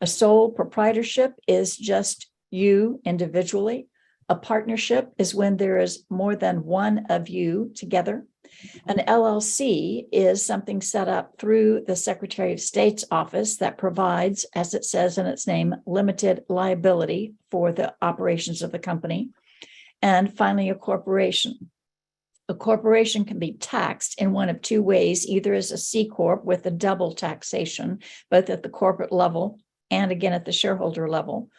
A sole proprietorship is just you individually. A partnership is when there is more than one of you together. An LLC is something set up through the Secretary of State's office that provides, as it says in its name, limited liability for the operations of the company. And finally, a corporation. A corporation can be taxed in one of two ways, either as a C Corp with a double taxation, both at the corporate level and again at the shareholder level,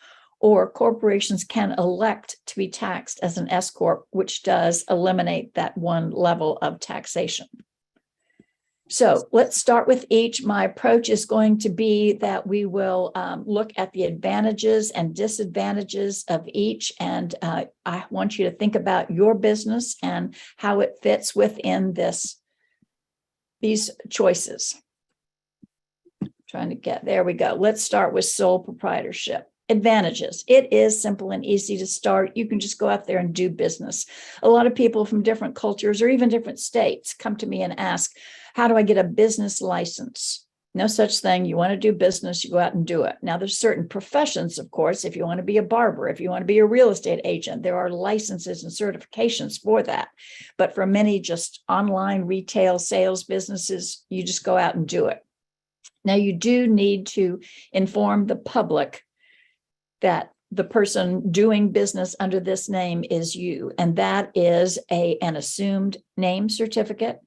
or corporations can elect to be taxed as an S Corp, which does eliminate that one level of taxation. So let's start with each. My approach is going to be that we will look at the advantages and disadvantages of each. And I want you to think about your business and how it fits within these choices. Trying to get, there we go. Let's start with sole proprietorship. Advantages. It is simple and easy to start. You can just go out there and do business. A lot of people from different cultures or even different states come to me and ask, how do I get a business license? No such thing. You want to do business, you go out and do it. Now, there's certain professions, of course. If you want to be a barber, if you want to be a real estate agent, there are licenses and certifications for that. But for many just online retail sales businesses, you just go out and do it. Now, you do need to inform the public that the person doing business under this name is you, and that is an assumed name certificate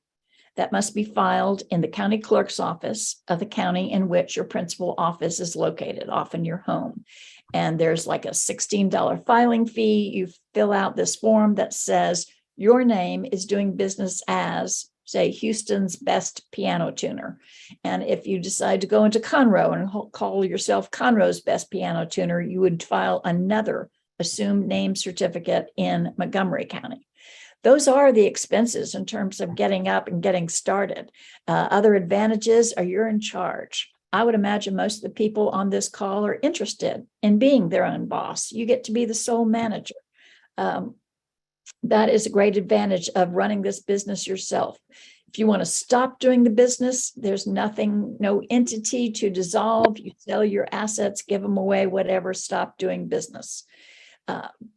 that must be filed in the county clerk's office of the county in which your principal office is located, often your home. And there's like a $16 filing fee. You fill out this form that says your name is doing business as, say, Houston's best piano tuner. And if you decide to go into Conroe and call yourself Conroe's best piano tuner, you would file another assumed name certificate in Montgomery County. Those are the expenses in terms of getting up and getting started. Other advantages are you're in charge. I would imagine most of the people on this call are interested in being their own boss. You get to be the sole manager. That is a great advantage of running this business yourself. If you want to stop doing the business, there's nothing, no entity to dissolve. You sell your assets, give them away, whatever, stop doing business.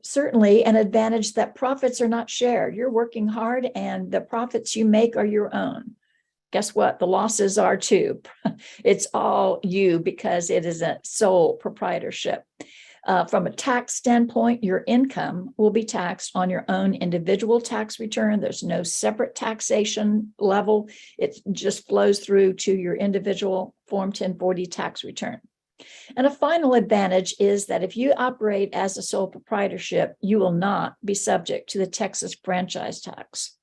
Certainly an advantage that profits are not shared. You're working hard and the profits you make are your own. Guess what? The losses are too. It's all you because it is a sole proprietorship. From a tax standpoint, your income will be taxed on your own individual tax return. There's no separate taxation level. It just flows through to your individual Form 1040 tax return. And a final advantage is that if you operate as a sole proprietorship, you will not be subject to the Texas franchise tax.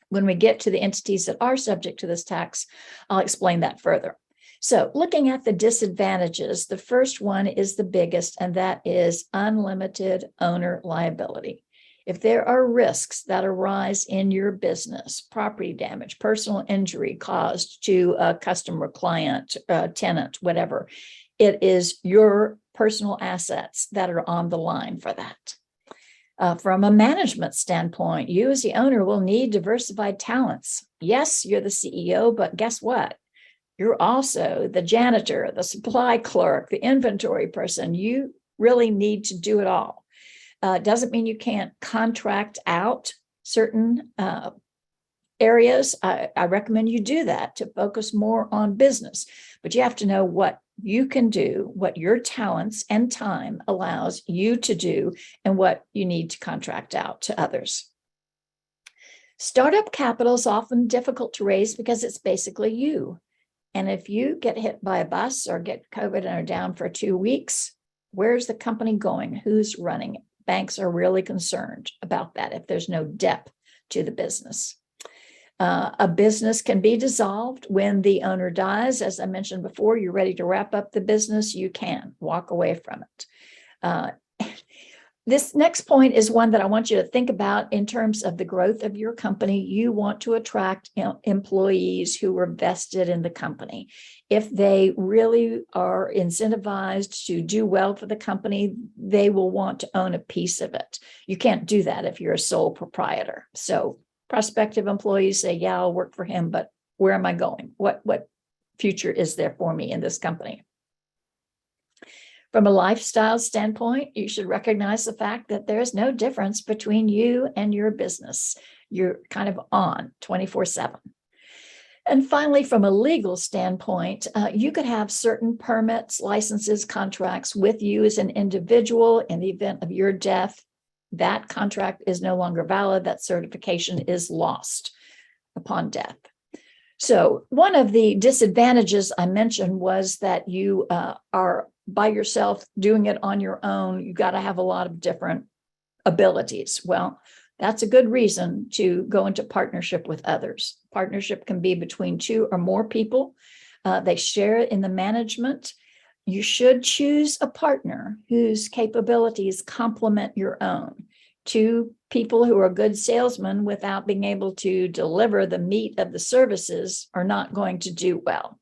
When we get to the entities that are subject to this tax, I'll explain that further. So looking at the disadvantages, the first one is the biggest, and that is unlimited owner liability. If there are risks that arise in your business, property damage, personal injury caused to a customer, client, tenant, whatever, it is your personal assets that are on the line for that. From a management standpoint, you as the owner will need diversified talents. Yes, you're the CEO, but guess what? You're also the janitor, the supply clerk, the inventory person. You really need to do it all. Doesn't mean you can't contract out certain areas. I recommend you do that to focus more on business, but you have to know what you can do, what your talents and time allows you to do, and what you need to contract out to others. Startup capital is often difficult to raise because it's basically you. And if you get hit by a bus or get COVID and are down for 2 weeks, where's the company going? Who's running it? Banks are really concerned about that if there's no depth to the business. A business can be dissolved when the owner dies. As I mentioned before, you're ready to wrap up the business, you can walk away from it. This next point is one that I want you to think about in terms of the growth of your company. You want to attract employees who are vested in the company. If they really are incentivized to do well for the company, they will want to own a piece of it. You can't do that if you're a sole proprietor. So prospective employees say, yeah, I'll work for him, but where am I going? What future is there for me in this company? From a lifestyle standpoint, you should recognize the fact that there's no difference between you and your business. You're kind of on 24/7. And finally, from a legal standpoint, you could have certain permits, licenses, contracts with you as an individual. In the event of your death, that contract is no longer valid. That certification is lost upon death. So one of the disadvantages I mentioned was that you are by yourself doing it on your own. You got to have a lot of different abilities. Well, that's a good reason to go into partnership with others. Partnership can be between two or more people. They share in the management. You should choose a partner whose capabilities complement your own. Two people who are good salesmen without being able to deliver the meat of the services are not going to do well.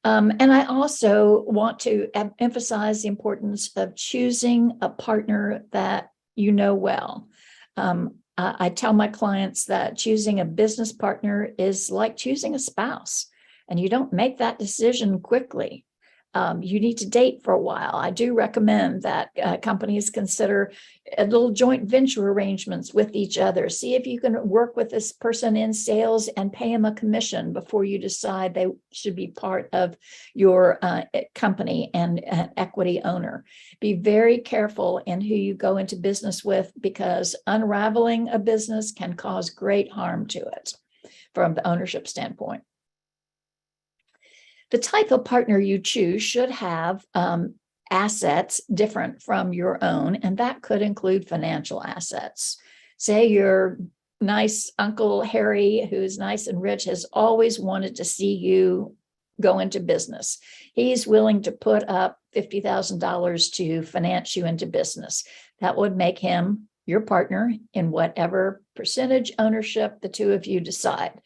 And I also want to emphasize the importance of choosing a partner that you know well. I tell my clients that choosing a business partner is like choosing a spouse, and you don't make that decision quickly. You need to date for a while. I do recommend that companies consider little joint venture arrangements with each other. See if you can work with this person in sales and pay them a commission before you decide they should be part of your company and an equity owner. Be very careful in who you go into business with, because unraveling a business can cause great harm to it from the ownership standpoint. The type of partner you choose should have assets different from your own, and that could include financial assets. Say your nice Uncle Harry, who's nice and rich, has always wanted to see you go into business. He's willing to put up $50,000 to finance you into business. That would make him your partner in whatever percentage ownership the two of you decide.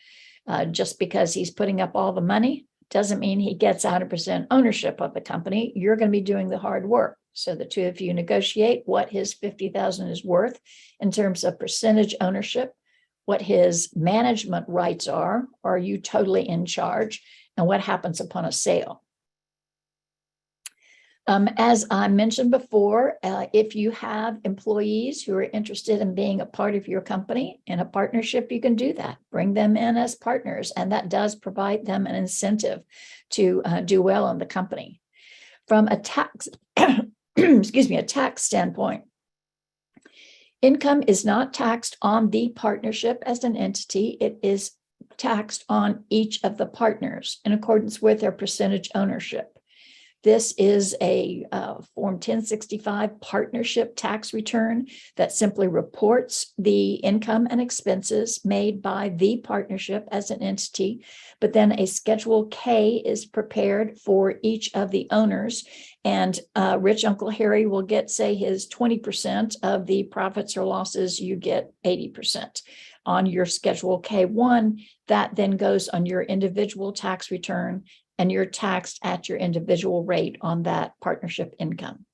Just because he's putting up all the money doesn't mean he gets 100% ownership of the company. You're going to be doing the hard work. So the two of you negotiate what his $50,000 is worth in terms of percentage ownership, what his management rights are you totally in charge, and what happens upon a sale. As I mentioned before, if you have employees who are interested in being a part of your company in a partnership, you can do that. Bring them in as partners, and that does provide them an incentive to do well in the company. From a tax, a tax standpoint, income is not taxed on the partnership as an entity. It is taxed on each of the partners in accordance with their percentage ownership. This is a Form 1065 partnership tax return that simply reports the income and expenses made by the partnership as an entity, but then a Schedule K is prepared for each of the owners, and rich Uncle Harry will get, say, his 20% of the profits or losses. You get 80%. On your Schedule K1, that then goes on your individual tax return, and you're taxed at your individual rate on that partnership income.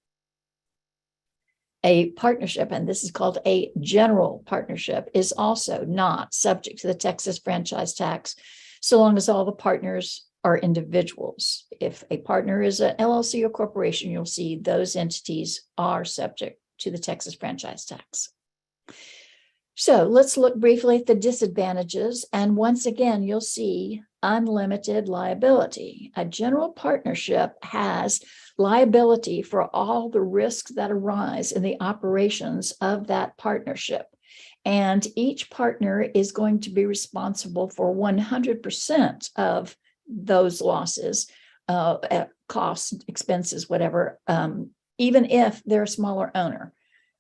A partnership, and this is called a general partnership, is also not subject to the Texas franchise tax, so long as all the partners are individuals. If a partner is an LLC or corporation, you'll see those entities are subject to the Texas franchise tax. So let's look briefly at the disadvantages. And once again, you'll see unlimited liability. A general partnership has liability for all the risks that arise in the operations of that partnership. And each partner is going to be responsible for 100% of those losses, costs, expenses, whatever, even if they're a smaller owner.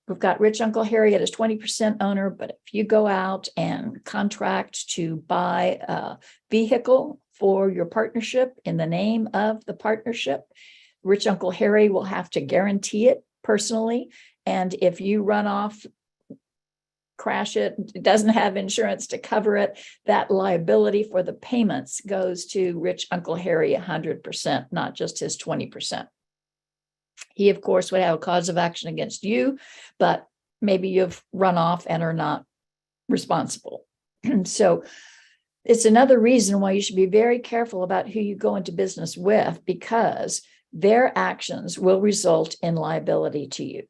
We've got rich Uncle Harry at his 20% owner, but if you go out and contract to buy a vehicle for your partnership in the name of the partnership, rich Uncle Harry will have to guarantee it personally. And if you run off, crash it, it doesn't have insurance to cover it, that liability for the payments goes to rich Uncle Harry 100%, not just his 20%. He, of course, would have a cause of action against you, but maybe you've run off and are not responsible. So it's another reason why you should be very careful about who you go into business with, because their actions will result in liability to you.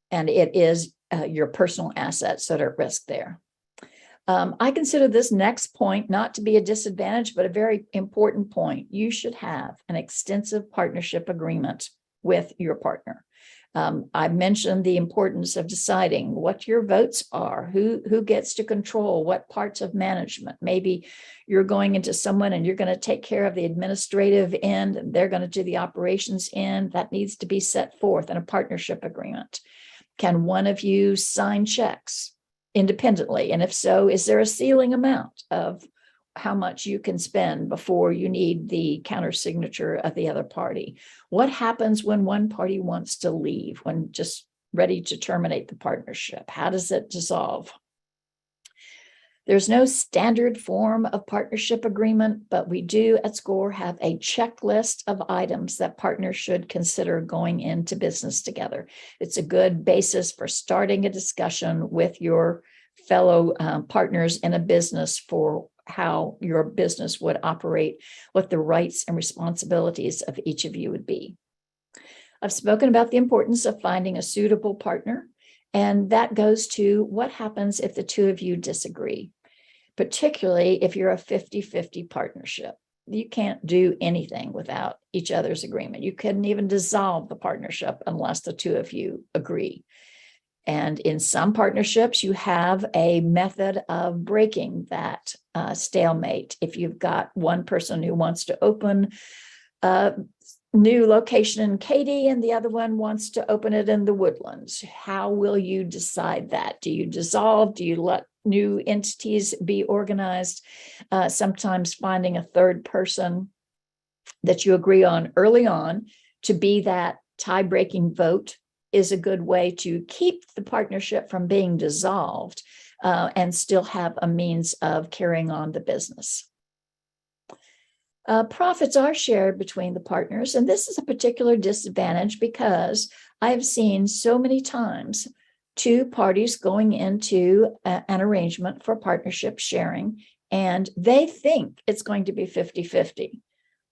And it is your personal assets that are at risk there. I consider this next point not to be a disadvantage, but a very important point. You should have an extensive partnership agreement with your partner. I mentioned the importance of deciding what your votes are, who gets to control what parts of management. Maybe you're going into someone and you're going to take care of the administrative end, and they're going to do the operations end. That needs to be set forth in a partnership agreement. Can one of you sign checks independently? And if so, is there a ceiling amount of how much you can spend before you need the counter signature of the other party? What happens when one party wants to leave, when just ready to terminate the partnership? How does it dissolve? There's no standard form of partnership agreement, but we do at SCORE have a checklist of items that partners should consider going into business together. It's a good basis for starting a discussion with your fellow partners in a business for how your business would operate, what the rights and responsibilities of each of you would be. I've spoken about the importance of finding a suitable partner, and that goes to what happens if the two of you disagree, particularly if you're a 50-50 partnership. You can't do anything without each other's agreement. You couldn't even dissolve the partnership unless the two of you agree. And in some partnerships, you have a method of breaking that stalemate. If you've got one person who wants to open a new location in Katy and the other one wants to open it in the Woodlands, how will you decide that? Do you dissolve? Do you let new entities be organized? Sometimes finding a third person that you agree on early on to be that tie-breaking vote is a good way to keep the partnership from being dissolved and still have a means of carrying on the business. Profits are shared between the partners, and this is a particular disadvantage because I've seen so many times two parties going into an arrangement for partnership sharing, and they think it's going to be 50-50.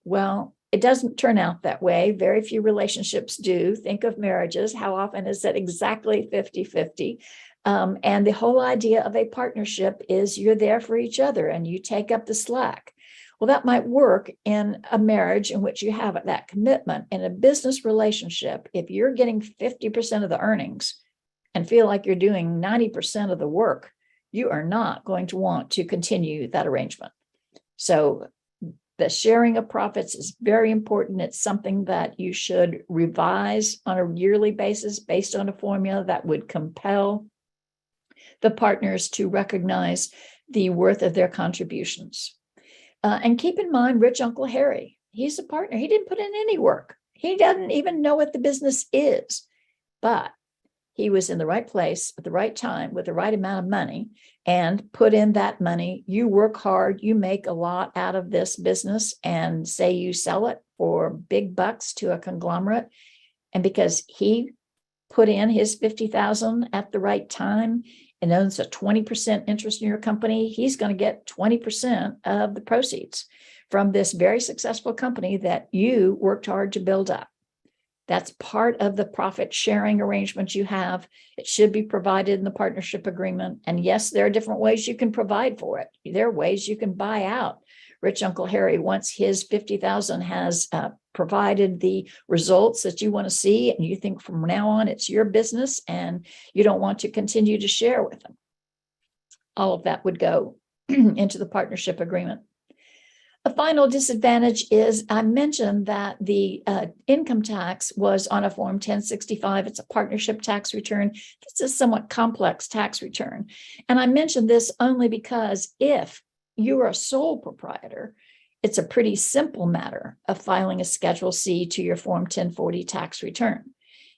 Well, it doesn't turn out that way. Very few relationships do. Think of marriages. How often is it exactly 50-50? And the whole idea of a partnership is you're there for each other and you take up the slack. Well, that might work in a marriage in which you have that commitment. In a business relationship, if you're getting 50% of the earnings and feel like you're doing 90% of the work, you are not going to want to continue that arrangement. So the sharing of profits is very important. It's something that you should revise on a yearly basis based on a formula that would compel the partners to recognize the worth of their contributions. And keep in mind, Rich Uncle Harry, he's a partner. He didn't put in any work. He doesn't even know what the business is, but he was in the right place at the right time with the right amount of money and put in that money. You work hard, you make a lot out of this business, and say you sell it for big bucks to a conglomerate. And because he put in his $50,000 at the right time and owns a 20% interest in your company, he's going to get 20% of the proceeds from this very successful company that you worked hard to build up. That's part of the profit sharing arrangement you have. It should be provided in the partnership agreement. And yes, there are different ways you can provide for it. There are ways you can buy out Rich Uncle Harry once his $50,000 has provided the results that you want to see, and you think from now on it's your business and you don't want to continue to share with them. All of that would go into the partnership agreement. A final disadvantage is I mentioned that the income tax was on a Form 1065. It's a partnership tax return. This is a somewhat complex tax return. And I mentioned this only because if you are a sole proprietor, it's a pretty simple matter of filing a Schedule C to your Form 1040 tax return.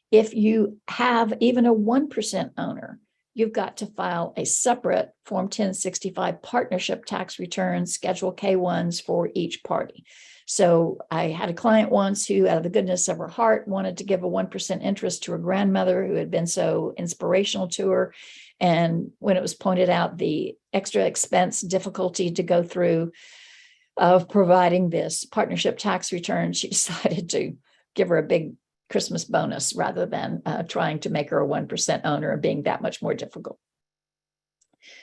If you have even a 1% owner, you've got to file a separate Form 1065 partnership tax return, Schedule K1s for each party. So I had a client once who, out of the goodness of her heart, wanted to give a 1% interest to her grandmother who had been so inspirational to her. And when it was pointed out the extra expense, difficulty to go through of providing this partnership tax return, she decided to give her a big Christmas bonus rather than trying to make her a 1% owner and being that much more difficult.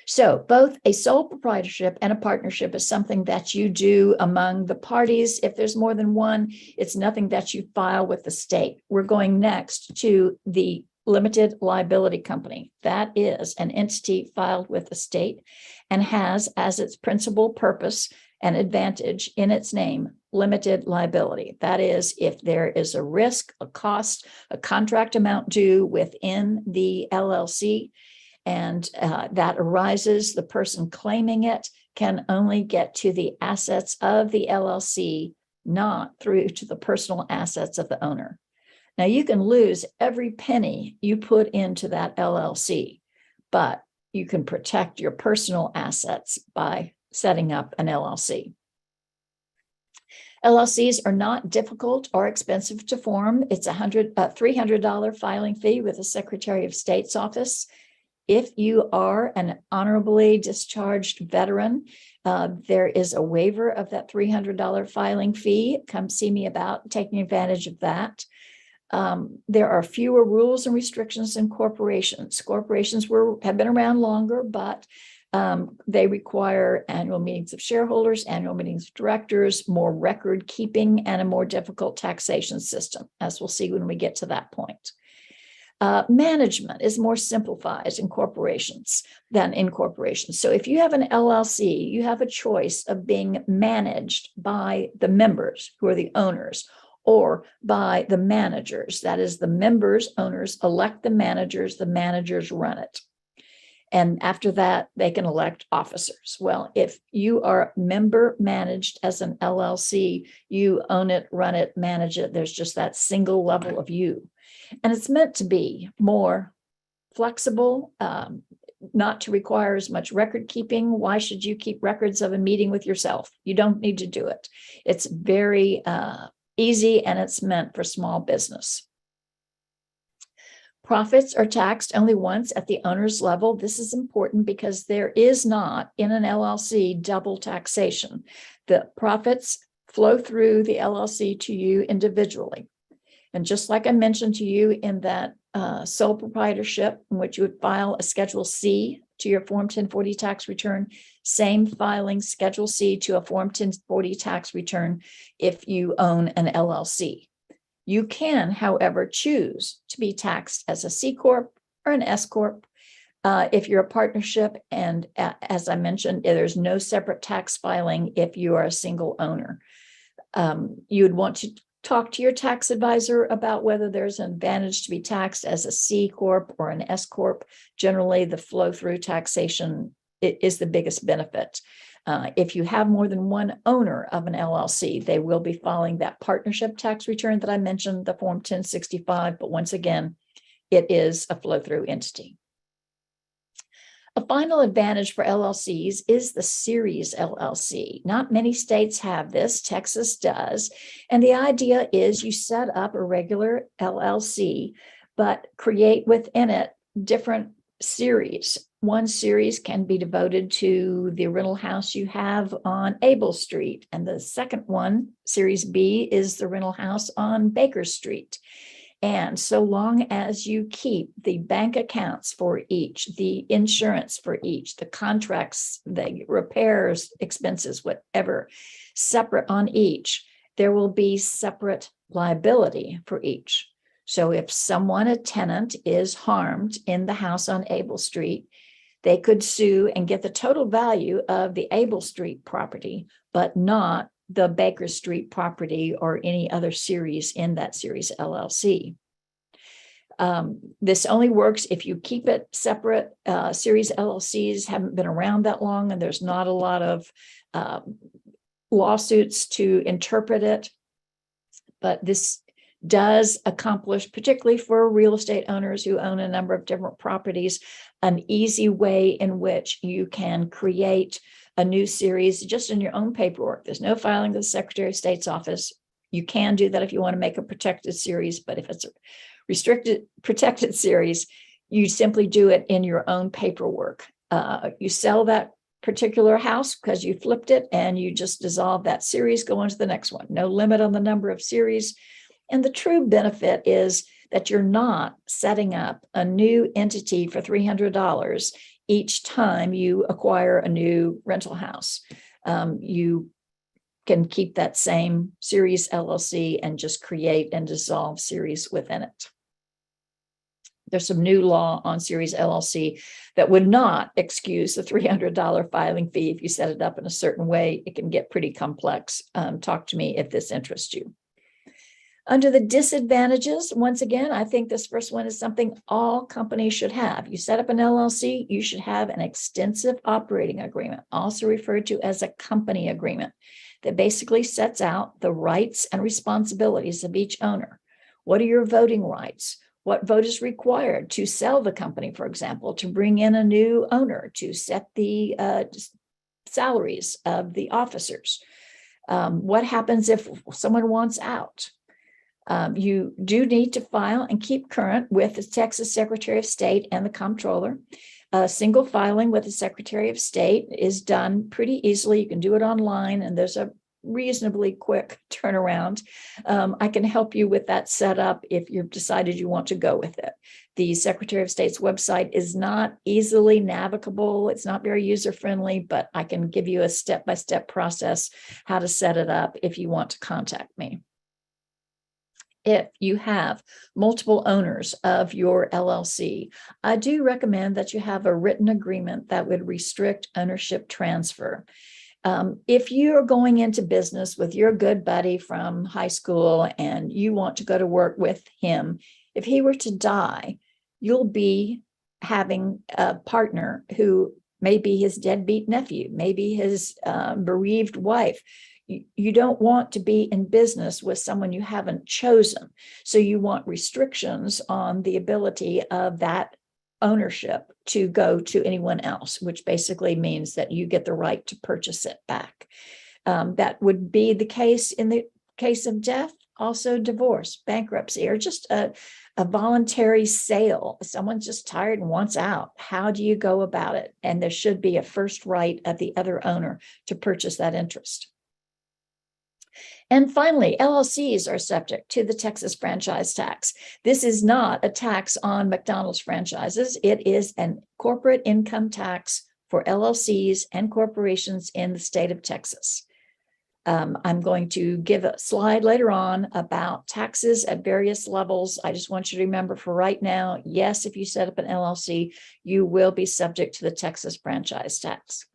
So both a sole proprietorship and a partnership is something that you do among the parties. If there's more than one, it's nothing that you file with the state. We're going next to the limited liability company. That is an entity filed with the state and has as its principal purpose and advantage in its name limited liability. That is, if there is a risk, a cost, a contract amount due within the LLC, and that arises, the person claiming it can only get to the assets of the LLC, not through to the personal assets of the owner. Now, you can lose every penny you put into that LLC, but you can protect your personal assets by setting up an LLC. LLCs are not difficult or expensive to form. It's a $300 filing fee with the Secretary of State's office. If you are an honorably discharged veteran, there is a waiver of that $300 filing fee. Come see me about taking advantage of that. There are fewer rules and restrictions than corporations. Corporations have been around longer, but they require annual meetings of shareholders, annual meetings of directors, more record keeping, and a more difficult taxation system, as we'll see when we get to that point. Management is more simplified in corporations than in corporations. So if you have an LLC, you have a choice of being managed by the members, who are the owners, or by the managers. That is, the members, owners, elect the managers run it. And after that, they can elect officers. Well, if you are member managed as an LLC, you own it, run it, manage it. There's just that single level of you. And it's meant to be more flexible, not to require as much record keeping. Why should you keep records of a meeting with yourself? You don't need to do it. It's very easy, and it's meant for small business. Profits are taxed only once at the owner's level. This is important because there is not in an LLC double taxation. The profits flow through the LLC to you individually. And just like I mentioned to you in that sole proprietorship, in which you would file a Schedule C to your Form 1040 tax return, same filing Schedule C to a Form 1040 tax return if you own an LLC. You can, however, choose to be taxed as a C Corp or an S Corp. If you're a partnership, and as I mentioned, there's no separate tax filing if you are a single owner. You would want to talk to your tax advisor about whether there's an advantage to be taxed as a C Corp or an S Corp. Generally, the flow-through taxation is the biggest benefit. If you have more than one owner of an LLC, they will be filing that partnership tax return that I mentioned, the Form 1065, but once again, it is a flow-through entity. A final advantage for LLCs is the series LLC. Not many states have this. Texas does. And the idea is you set up a regular LLC, but create within it different series. One series can be devoted to the rental house you have on Able Street. And the second one, Series B, is the rental house on Baker Street. And so long as you keep the bank accounts for each, the insurance for each, the contracts, the repairs, expenses, whatever, separate on each, there will be separate liability for each. So if someone, a tenant, is harmed in the house on Able Street, they could sue and get the total value of the Able Street property, but not the Baker Street property or any other series in that series LLC. This only works if you keep it separate. Series LLCs haven't been around that long, and there's not a lot of lawsuits to interpret it. But this does accomplish, particularly for real estate owners who own a number of different properties, an easy way in which you can create a new series just in your own paperwork. There's no filing to the Secretary of State's office. You can do that if you want to make a protected series, but if it's a protected series, you simply do it in your own paperwork. You sell that particular house because you flipped it and you just dissolve that series, go on to the next one. No limit on the number of series. And the true benefit is that you're not setting up a new entity for $300 each time you acquire a new rental house. You can keep that same series LLC and just create and dissolve series within it. There's some new law on series LLC that would not excuse the $300 filing fee if you set it up in a certain way. It can get pretty complex. Talk to me if this interests you. Under the disadvantages, once again, I think this first one is something all companies should have. You set up an LLC, you should have an extensive operating agreement, also referred to as a company agreement, that basically sets out the rights and responsibilities of each owner. What are your voting rights? What vote is required to sell the company, for example, to bring in a new owner, to set the salaries of the officers? What happens if someone wants out? You do need to file and keep current with the Texas Secretary of State and the Comptroller. Single filing with the Secretary of State is done pretty easily. You can do it online, and there's a reasonably quick turnaround. I can help you with that setup if you've decided you want to go with it. The Secretary of State's website is not easily navigable. It's not very user-friendly, but I can give you a step-by-step process how to set it up if you want to contact me. If you have multiple owners of your LLC, I do recommend that you have a written agreement that would restrict ownership transfer. If you're going into business with your good buddy from high school and you want to go to work with him, if he were to die, you'll be having a partner who may be his deadbeat nephew, maybe his bereaved wife. You don't want to be in business with someone you haven't chosen. So you want restrictions on the ability of that ownership to go to anyone else, which basically means that you get the right to purchase it back. That would be the case in the case of death, also divorce, bankruptcy, or just a voluntary sale. Someone's just tired and wants out. How do you go about it? And there should be a first right of the other owner to purchase that interest. And finally, LLCs are subject to the Texas franchise tax. This is not a tax on McDonald's franchises. It is an corporate income tax for LLCs and corporations in the state of Texas. I'm going to give a slide later on about taxes at various levels. I just want you to remember for right now, yes, if you set up an LLC, you will be subject to the Texas franchise tax.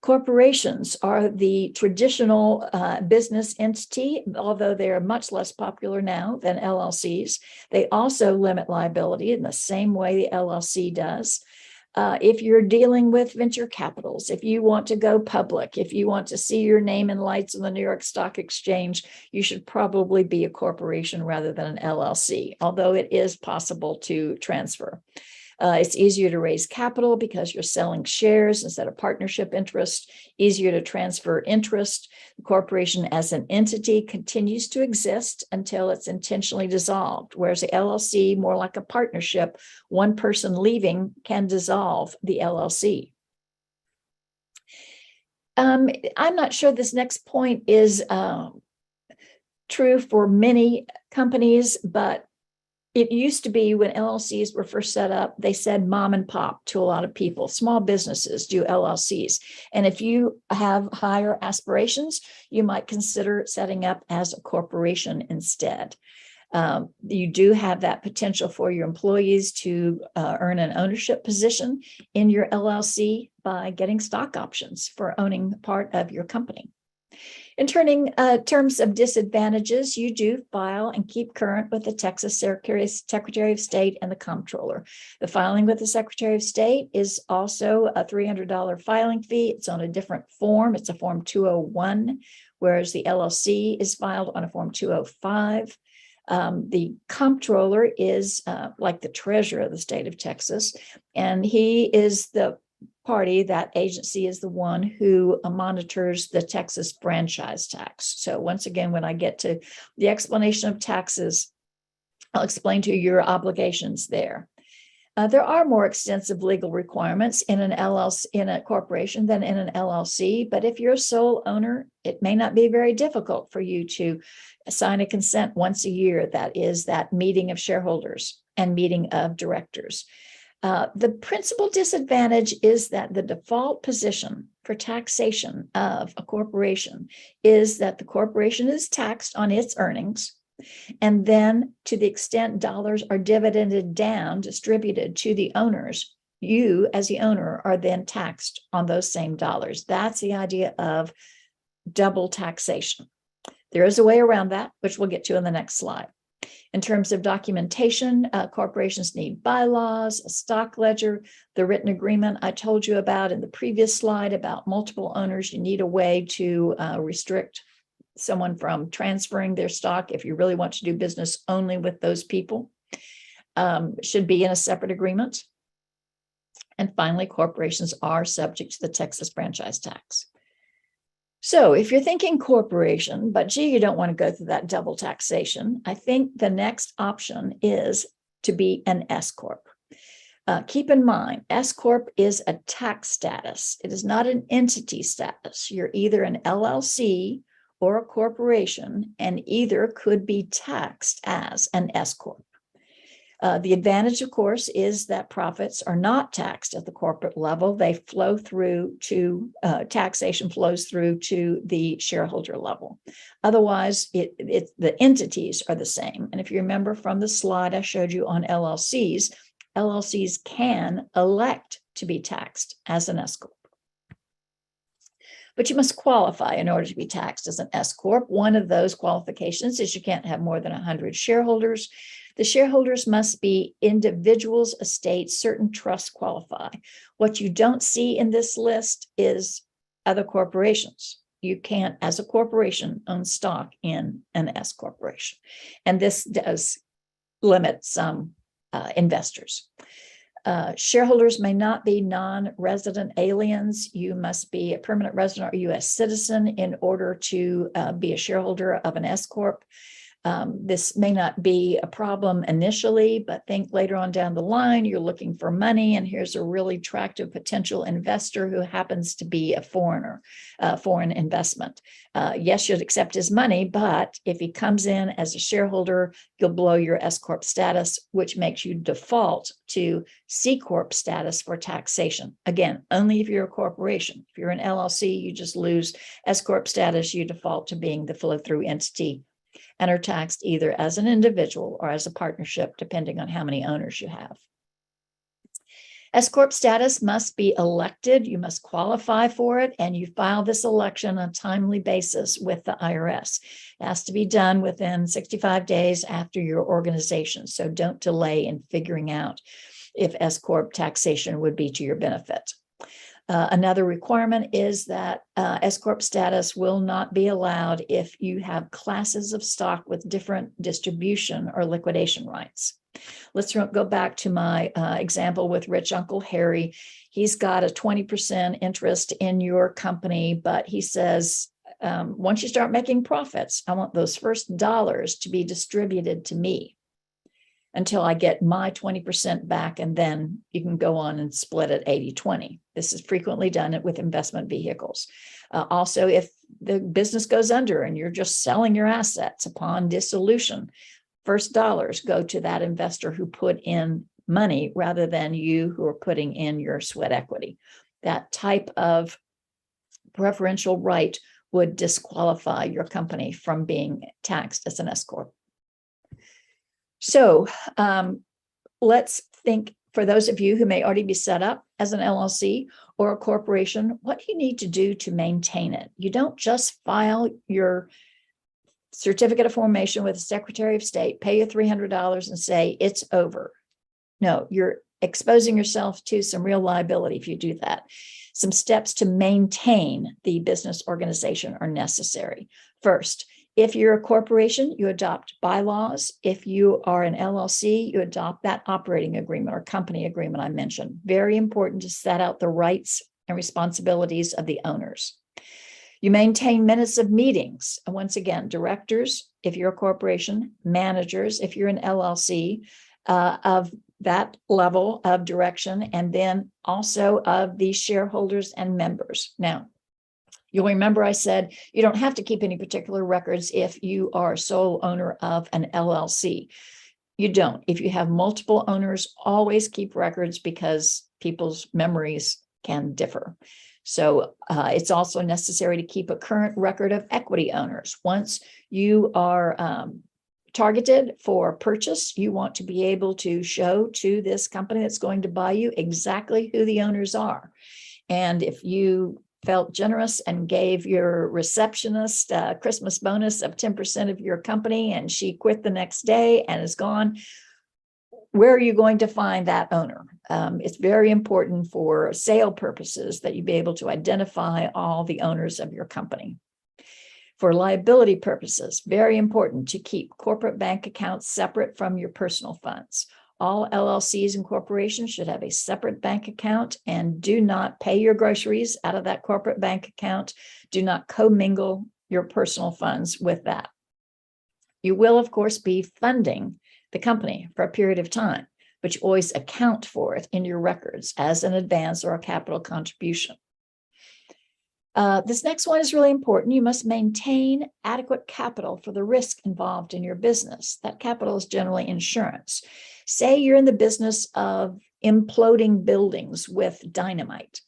Corporations are the traditional business entity, although they are much less popular now than LLCs. They also limit liability in the same way the LLC does. If you're dealing with venture capitals, if you want to go public, if you want to see your name in lights on the New York Stock Exchange, you should probably be a corporation rather than an LLC, although it is possible to transfer. It's easier to raise capital because you're selling shares instead of partnership interest, easier to transfer interest. The corporation as an entity continues to exist until it's intentionally dissolved, whereas the LLC, more like a partnership, one person leaving can dissolve the LLC. I'm not sure this next point is true for many companies, but it used to be when LLCs were first set up, they said mom and pop to a lot of people. Small businesses do LLCs. And if you have higher aspirations, you might consider setting up as a corporation instead. You do have that potential for your employees to earn an ownership position in your LLC by getting stock options for owning part of your company. In terms of disadvantages, you do file and keep current with the Texas Secretary of State and the Comptroller. The filing with the Secretary of State is also a $300 filing fee. It's on a different form. It's a Form 201, whereas the LLC is filed on a Form 205. The Comptroller is like the treasurer of the state of Texas, and he is the party, that agency is the one who monitors the Texas franchise tax. So once again, when I get to the explanation of taxes, I'll explain to you your obligations there. There are more extensive legal requirements in an LLC, in a corporation than in an LLC, but if you're a sole owner, it may not be very difficult for you to sign a consent once a year. That is that meeting of shareholders and meeting of directors. The principal disadvantage is that the default position for taxation of a corporation is that the corporation is taxed on its earnings. And then to the extent dollars are dividended down, distributed to the owners, you as the owner are then taxed on those same dollars. That's the idea of double taxation. There is a way around that, which we'll get to in the next slide. In terms of documentation, corporations need bylaws, a stock ledger, the written agreement I told you about in the previous slide about multiple owners. You need a way to restrict someone from transferring their stock if you really want to do business only with those people. Should be in a separate agreement. And finally, corporations are subject to the Texas franchise tax. So if you're thinking corporation, but gee, you don't want to go through that double taxation, I think the next option is to be an S Corp. Keep in mind, S Corp is a tax status. It is not an entity status. You're either an LLC or a corporation, and either could be taxed as an S Corp. The advantage, of course, is that profits are not taxed at the corporate level. They flow through to, taxation flows through to the shareholder level. Otherwise, the entities are the same. And if you remember from the slide I showed you on LLCs, LLCs can elect to be taxed as an S Corp. But you must qualify in order to be taxed as an S Corp. One of those qualifications is you can't have more than 100 shareholders. The shareholders must be individuals, estates, certain trusts qualify. What you don't see in this list is other corporations. You can't, as a corporation, own stock in an S corporation. And this does limit some investors. Shareholders may not be non-resident aliens. You must be a permanent resident or U.S. citizen in order to be a shareholder of an S Corp. This may not be a problem initially, but think later on down the line, you're looking for money, and here's a really attractive potential investor who happens to be a foreigner, foreign investment. Yes, you'd accept his money, but if he comes in as a shareholder, you'll blow your S Corp status, which makes you default to C Corp status for taxation. Again, only if you're a corporation. If you're an LLC, you just lose S Corp status, you default to being the flow-through entity and are taxed either as an individual or as a partnership, depending on how many owners you have. S Corp status must be elected. You must qualify for it, and you file this election on a timely basis with the IRS. It has to be done within 65 days after your organization, so don't delay in figuring out if S Corp taxation would be to your benefit. Another requirement is that S Corp status will not be allowed if you have classes of stock with different distribution or liquidation rights. Let's go back to my example with Rich Uncle Harry. He's got a 20% interest in your company, but he says, once you start making profits, I want those first dollars to be distributed to me until I get my 20% back, and then you can go on and split it 80-20. This is frequently done with investment vehicles. Also, if the business goes under and you're just selling your assets upon dissolution, first dollars go to that investor who put in money rather than you who are putting in your sweat equity. That type of preferential right would disqualify your company from being taxed as an S Corp. So let's think, for those of you who may already be set up as an LLC or a corporation, what do you need to do to maintain it? You don't just file your certificate of formation with the Secretary of State, pay your $300 and say it's over. No, you're exposing yourself to some real liability if you do that. Some steps to maintain the business organization are necessary. First, if you're a corporation, you adopt bylaws. If you are an LLC, you adopt that operating agreement or company agreement I mentioned. Very important to set out the rights and responsibilities of the owners. You maintain minutes of meetings. And once again, directors, if you're a corporation, managers, if you're an LLC, of that level of direction, and then also of the shareholders and members. Now, you'll remember I said you don't have to keep any particular records if you are sole owner of an LLC. You don't. If you have multiple owners, always keep records because people's memories can differ. So it's also necessary to keep a current record of equity owners. Once you are targeted for purchase, you want to be able to show to this company that's going to buy you exactly who the owners are. And if you felt generous and gave your receptionist a Christmas bonus of 10% of your company and she quit the next day and is gone, where are you going to find that owner? It's very important for sale purposes that you be able to identify all the owners of your company. For liability purposes, very important to keep corporate bank accounts separate from your personal funds. All LLCs and corporations should have a separate bank account, and do not pay your groceries out of that corporate bank account. Do not commingle your personal funds with that. You will, of course, be funding the company for a period of time, but you always account for it in your records as an advance or a capital contribution. This next one is really important. You must maintain adequate capital for the risk involved in your business. That capital is generally insurance. Say you're in the business of imploding buildings with dynamite,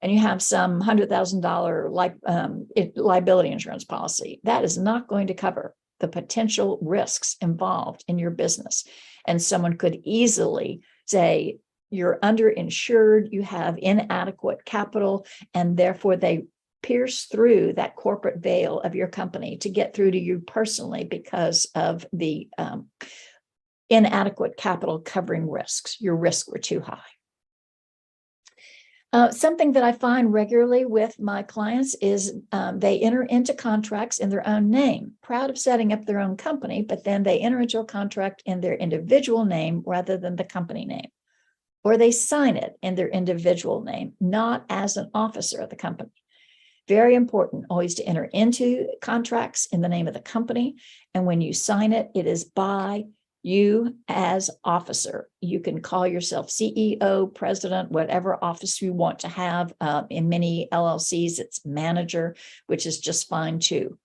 and you have some $100,000 liability insurance policy. That is not going to cover the potential risks involved in your business. And someone could easily say, you're underinsured, you have inadequate capital, and therefore they pierce through that corporate veil of your company to get through to you personally because of the inadequate capital covering risks. Your risks were too high. Something that I find regularly with my clients is they enter into contracts in their own name, proud of setting up their own company, but then they enter into a contract in their individual name rather than the company name. Or they sign it in their individual name, not as an officer of the company. Very important always to enter into contracts in the name of the company. And when you sign it, it is by you as officer. You can call yourself CEO, president, whatever office you want to have. In many LLCs, it's manager, which is just fine too,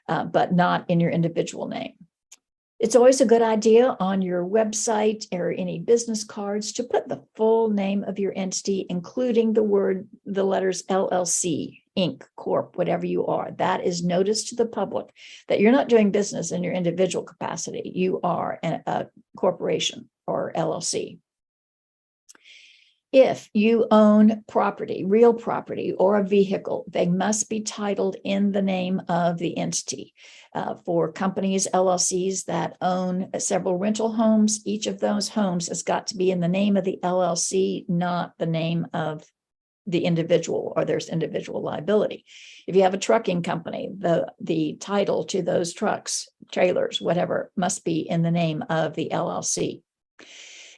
but not in your individual name. It's always a good idea on your website or any business cards to put the full name of your entity, including the letters LLC, Inc., Corp., whatever you are. That is notice to the public that you're not doing business in your individual capacity. You are a corporation or LLC. If you own property, real property, or a vehicle, they must be titled in the name of the entity. For companies, LLCs that own several rental homes, each of those homes has got to be in the name of the LLC, not the name of the individual, or there's individual liability. If you have a trucking company, the title to those trucks, trailers, whatever, must be in the name of the LLC.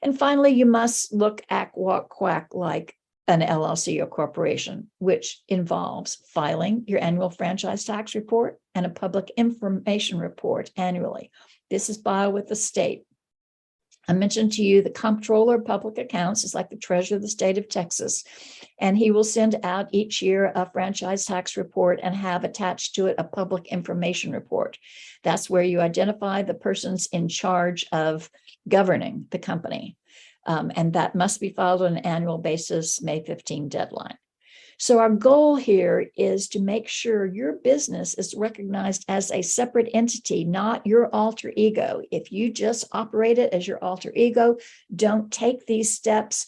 And finally, you must look, act, walk, quack like an LLC or corporation, which involves filing your annual franchise tax report and a public information report annually. This is filed with the state. I mentioned to you the Comptroller of Public Accounts is like the treasurer of the state of Texas, and he will send out each year a franchise tax report and have attached to it a public information report. That's where you identify the persons in charge of governing the company, and that must be filed on an annual basis, May 15 deadline. So our goal here is to make sure your business is recognized as a separate entity, not your alter ego. If you just operate it as your alter ego, don't take these steps,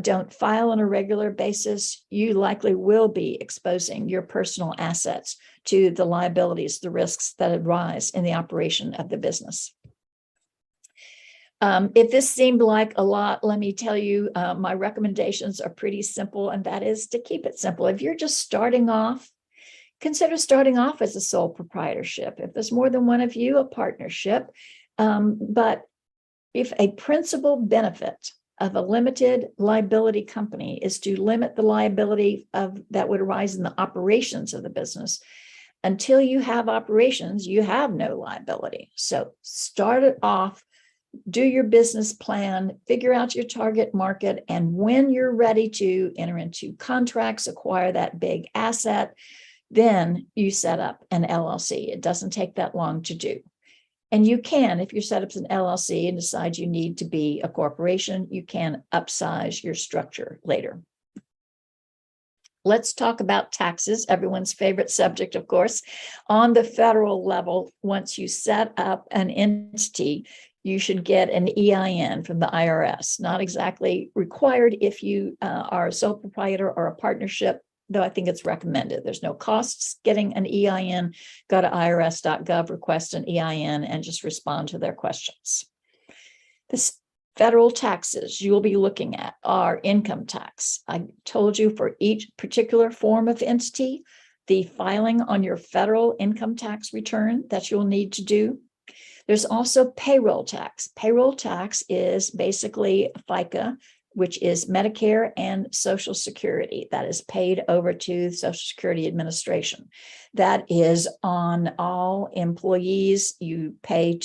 don't file on a regular basis, you likely will be exposing your personal assets to the liabilities, the risks that arise in the operation of the business. If this seemed like a lot, let me tell you, my recommendations are pretty simple, and that is to keep it simple. If you're just starting off, consider starting off as a sole proprietorship. If there's more than one of you, a partnership. But if a principal benefit of a limited liability company is to limit the liability that would arise in the operations of the business, until you have operations, you have no liability. So start it off do your business plan, figure out your target market, and when you're ready to enter into contracts, acquire that big asset, then you set up an LLC. It doesn't take that long to do. And you can, if you set up an LLC and decide you need to be a corporation, you can upsize your structure later. Let's talk about taxes, everyone's favorite subject, of course. On the federal level, once you set up an entity, you should get an EIN from the IRS. Not exactly required if you are a sole proprietor or a partnership, though I think it's recommended. There's no costs getting an EIN. Go to irs.gov, request an EIN, and just respond to their questions. This federal taxes you will be looking at are income tax. I told you for each particular form of entity, the filing on your federal income tax return that you'll need to do. There's also payroll tax. Payroll tax is basically FICA, which is Medicare and Social Security that is paid over to the Social Security Administration. That is on all employees. You pay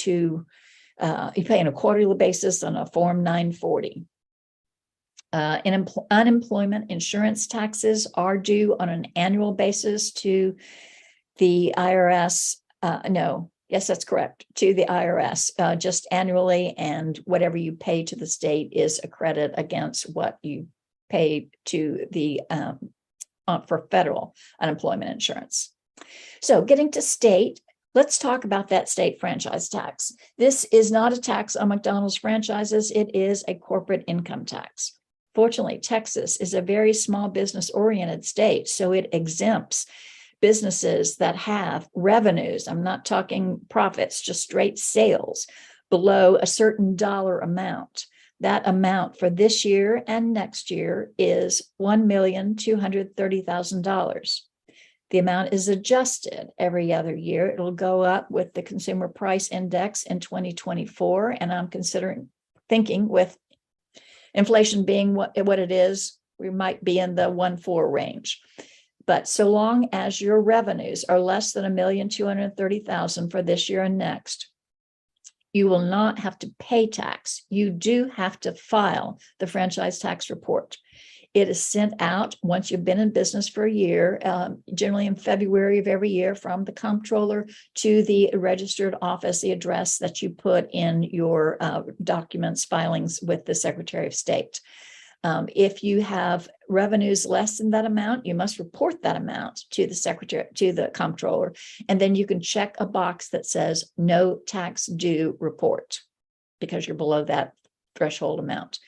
on a quarterly basis on a Form 940. Unemployment insurance taxes are due on an annual basis to the IRS. Yes, that's correct, to the IRS, just annually, and whatever you pay to the state is a credit against what you pay to the for federal unemployment insurance. So getting to state, let's talk about that state franchise tax. This is not a tax on McDonald's franchises. It is a corporate income tax. Fortunately, Texas is a very small business-oriented state, so it exempts businesses that have revenues, I'm not talking profits, just straight sales, below a certain dollar amount. That amount for this year and next year is $1,230,000. The amount is adjusted every other year. It'll go up with the Consumer Price Index in 2024, and I'm thinking with inflation being what it is, we might be in the 1.4 range. But so long as your revenues are less than $1,230,000 for this year and next, you will not have to pay tax. You do have to file the franchise tax report. It is sent out once you've been in business for a year, generally in February of every year, from the comptroller to the registered office, the address that you put in your documents filings with the Secretary of State. If you have revenues less than that amount, you must report that amount to the secretary, to the comptroller, and then you can check a box that says no tax due report because you're below that threshold amount.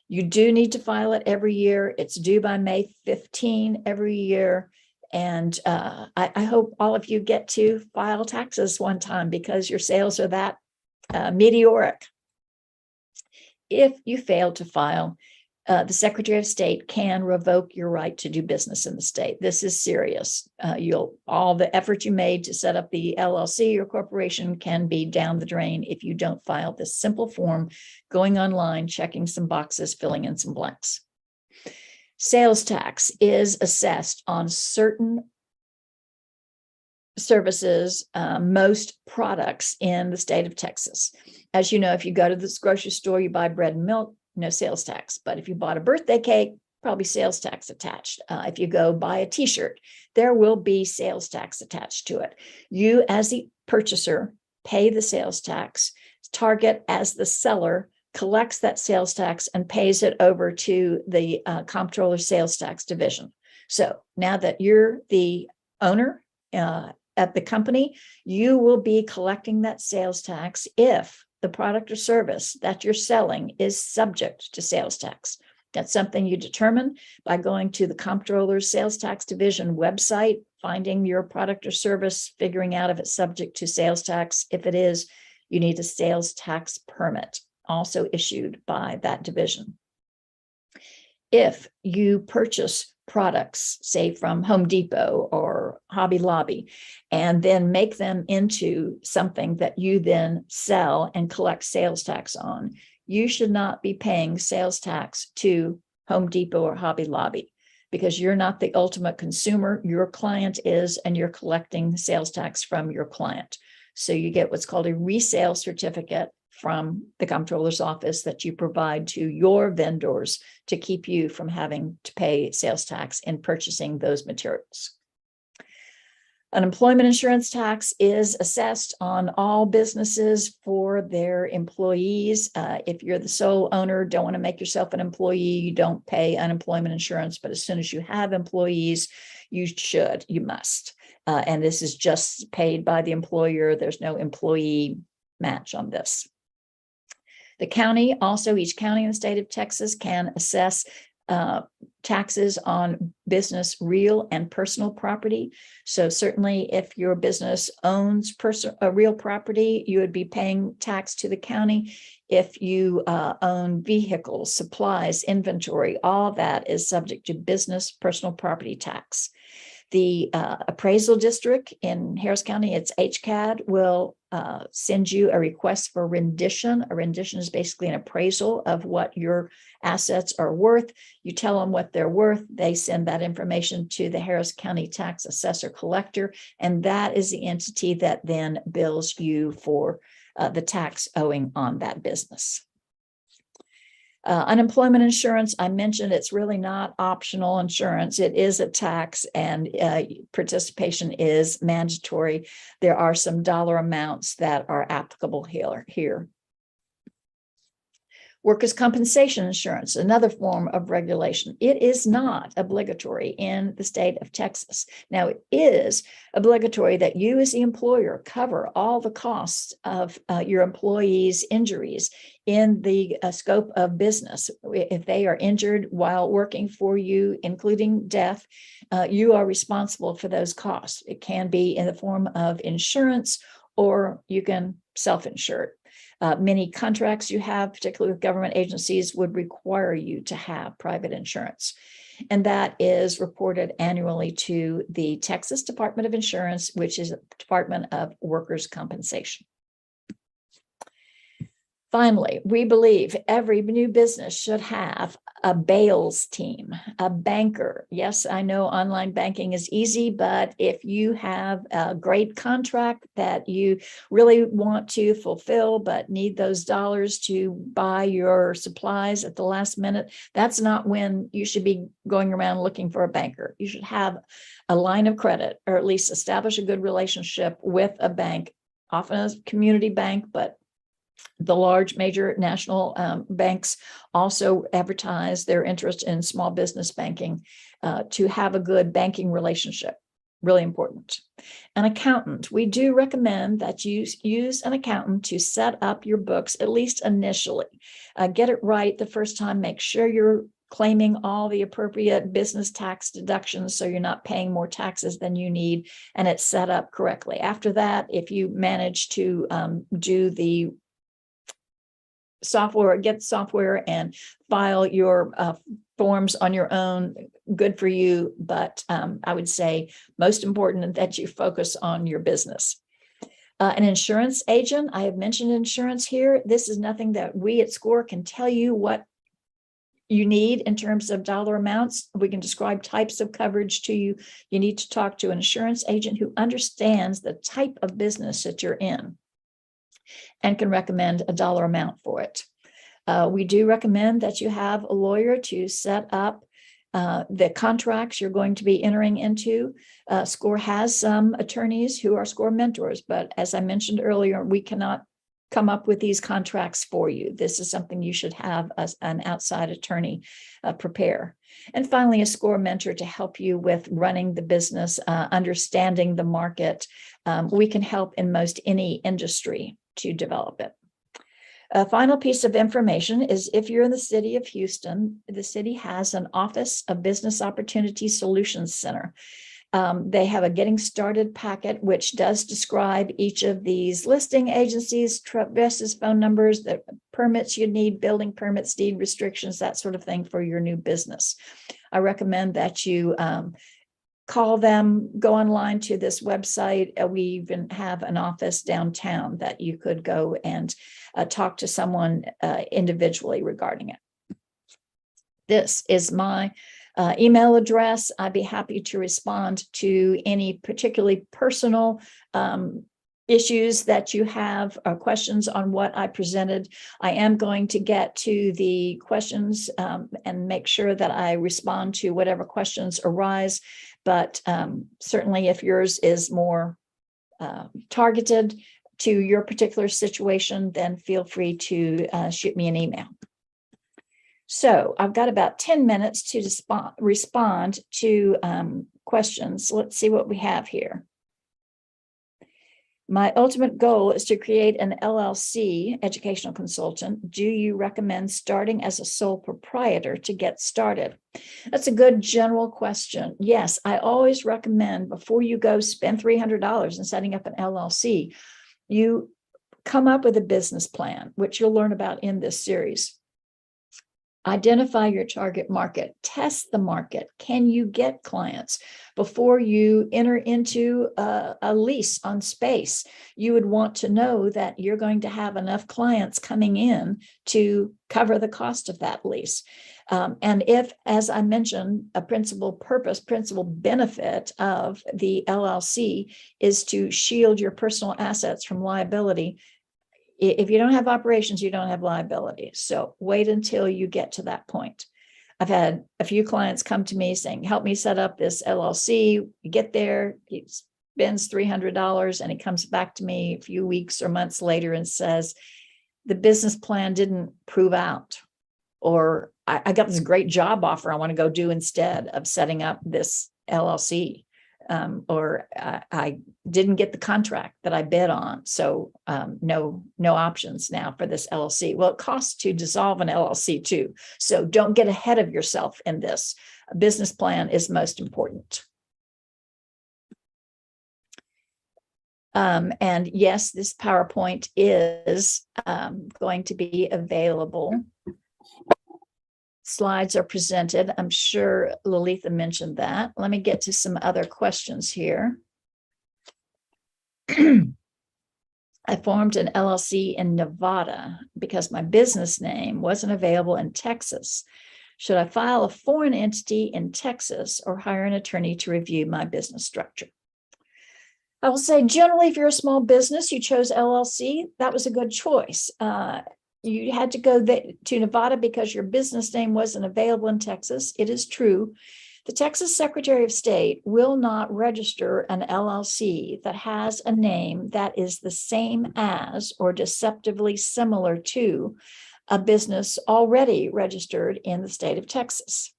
You do need to file it every year. It's due by May 15 every year. And I hope all of you get to file taxes one time because your sales are that meteoric. If you fail to file, the Secretary of State can revoke your right to do business in the state. This is serious. All the effort you made to set up the LLC or corporation can be down the drain if you don't file this simple form, going online, checking some boxes, filling in some blanks. Sales tax is assessed on certain services, most products in the state of Texas. As you know, if you go to this grocery store, you buy bread and milk, no sales tax. But if you bought a birthday cake, probably sales tax attached. If you go buy a t-shirt, there will be sales tax attached to it. You, as the purchaser, pay the sales tax. Target, as the seller, collects that sales tax and pays it over to the comptroller sales tax division. So now that you're the owner at the company, you will be collecting that sales tax if the product or service that you're selling is subject to sales tax. That's something you determine by going to the comptroller's sales tax division website, finding your product or service, figuring out if it's subject to sales tax. If it is, you need a sales tax permit, also issued by that division. If you purchase products, say from Home Depot or Hobby Lobby, and then make them into something that you then sell and collect sales tax on, you should not be paying sales tax to Home Depot or Hobby Lobby because you're not the ultimate consumer. Your client is, and you're collecting sales tax from your client. So you get what's called a resale certificate from the comptroller's office that you provide to your vendors to keep you from having to pay sales tax in purchasing those materials. Unemployment insurance tax is assessed on all businesses for their employees. If you're the sole owner, don't want to make yourself an employee, you don't pay unemployment insurance, but as soon as you have employees, you must. And this is just paid by the employer. There's no employee match on this. The county, also each county in the state of Texas can assess taxes on business, real and personal property. So certainly if your business owns real property, you would be paying tax to the county. If you own vehicles, supplies, inventory, all that is subject to business personal property tax. The appraisal district in Harris County, it's HCAD, will send you a request for rendition. A rendition is basically an appraisal of what your assets are worth. You tell them what they're worth. They send that information to the Harris County Tax Assessor Collector, and that is the entity that then bills you for the tax owing on that business. Unemployment insurance, I mentioned it's really not optional insurance. It is a tax, and participation is mandatory. There are some dollar amounts that are applicable here. Workers' compensation insurance, another form of regulation. It is not obligatory in the state of Texas. Now, it is obligatory that you as the employer cover all the costs of your employees' injuries in the scope of business. If they are injured while working for you, including death, you are responsible for those costs. It can be in the form of insurance, or you can self-insure it. Many contracts you have, particularly with government agencies, would require you to have private insurance. And that is reported annually to the Texas Department of Insurance, which is the Department of Workers' Compensation. Finally, we believe every new business should have a Bales team, a banker. Yes, I know online banking is easy, but if you have a great contract that you really want to fulfill, but need those dollars to buy your supplies at the last minute, that's not when you should be going around looking for a banker. You should have a line of credit, or at least establish a good relationship with a bank, often a community bank, but the large major national banks also advertise their interest in small business banking. To have a good banking relationship, really important. An accountant, we do recommend that you use an accountant to set up your books, at least initially. Get it right the first time, make sure you're claiming all the appropriate business tax deductions so you're not paying more taxes than you need, and it's set up correctly. After that, if you manage to do the get software and file your forms on your own, good for you. But I would say most important that you focus on your business. An insurance agent, I have mentioned insurance here. This is nothing that we at SCORE can tell you what you need in terms of dollar amounts. We can describe types of coverage to you. You need to talk to an insurance agent who understands the type of business that you're in and can recommend a dollar amount for it. We do recommend that you have a lawyer to set up the contracts you're going to be entering into. SCORE has some attorneys who are SCORE mentors, but as I mentioned earlier, we cannot come up with these contracts for you. This is something you should have an outside attorney prepare. And finally, a SCORE mentor to help you with running the business, understanding the market. We can help in most any industry to develop it. A final piece of information is if you're in the city of Houston, the city has an Office of Business Opportunity Solutions Center. They have a getting started packet, which does describe each of these listing agencies, addresses, phone numbers, the permits you need, building permits, deed restrictions, that sort of thing for your new business. I recommend that you call them, go online to this website. We even have an office downtown that you could go and talk to someone individually regarding it. This is my email address. I'd be happy to respond to any particularly personal issues that you have or questions on what I presented. I am going to get to the questions and make sure that I respond to whatever questions arise. But certainly if yours is more targeted to your particular situation, then feel free to shoot me an email. So I've got about 10 minutes to respond to questions. Let's see what we have here. My ultimate goal is to create an LLC, educational consultant. Do you recommend starting as a sole proprietor to get started? That's a good general question. Yes, I always recommend before you go spend $300 in setting up an LLC, you come up with a business plan, which you'll learn about in this series. Identify your target market, test the market. Can you get clients? Before you enter into a lease on space, you would want to know that you're going to have enough clients coming in to cover the cost of that lease. And if, as I mentioned, a principal benefit of the LLC is to shield your personal assets from liability, if you don't have operations, you don't have liability. So wait until you get to that point. I've had a few clients come to me saying, help me set up this LLC. You get there, he spends $300 and he comes back to me a few weeks or months later and says, the business plan didn't prove out, or I got this great job offer I want to go do instead of setting up this LLC. Or I didn't get the contract that I bid on. So no options now for this LLC. Well, it costs to dissolve an LLC too. So don't get ahead of yourself in this. A business plan is most important. And yes, this PowerPoint is going to be available. Slides are presented. I'm sure Lalitha mentioned that. Let me get to some other questions here. I formed an LLC in Nevada because my business name wasn't available in Texas. Should I file a foreign entity in Texas or hire an attorney to review my business structure? I will say generally, if you're a small business, you chose LLC, that was a good choice. You had to go to Nevada because your business name wasn't available in Texas. It is true. The Texas Secretary of State will not register an LLC that has a name that is the same as or deceptively similar to a business already registered in the state of Texas.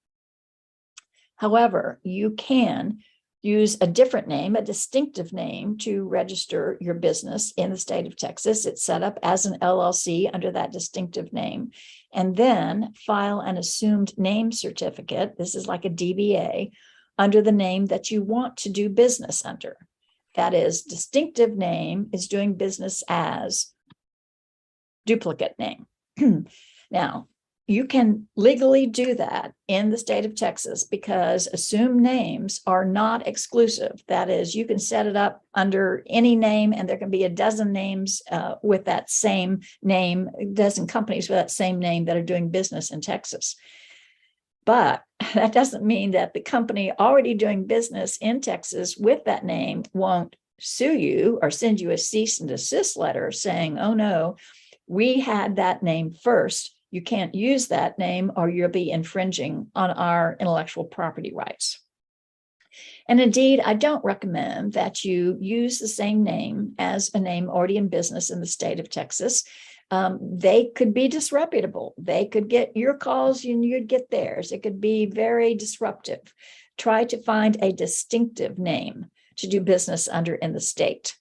However, you can use a different name, a distinctive name, to register your business in the state of Texas. It's set up as an LLC under that distinctive name, and then file an assumed name certificate. This is like a DBA under the name that you want to do business under. That is, distinctive name is doing business as duplicate name. Now, you can legally do that in the state of Texas because assumed names are not exclusive. That is, you can set it up under any name, and there can be a dozen names with that same name, a dozen companies with that same name that are doing business in Texas. But that doesn't mean that the company already doing business in Texas with that name won't sue you or send you a cease and desist letter saying, oh no, we had that name first. You can't use that name or you'll be infringing on our intellectual property rights. And indeed, I don't recommend that you use the same name as a name already in business in the state of Texas. They could be disreputable. They could get your calls and you'd get theirs. It could be very disruptive. Try to find a distinctive name to do business under in the state.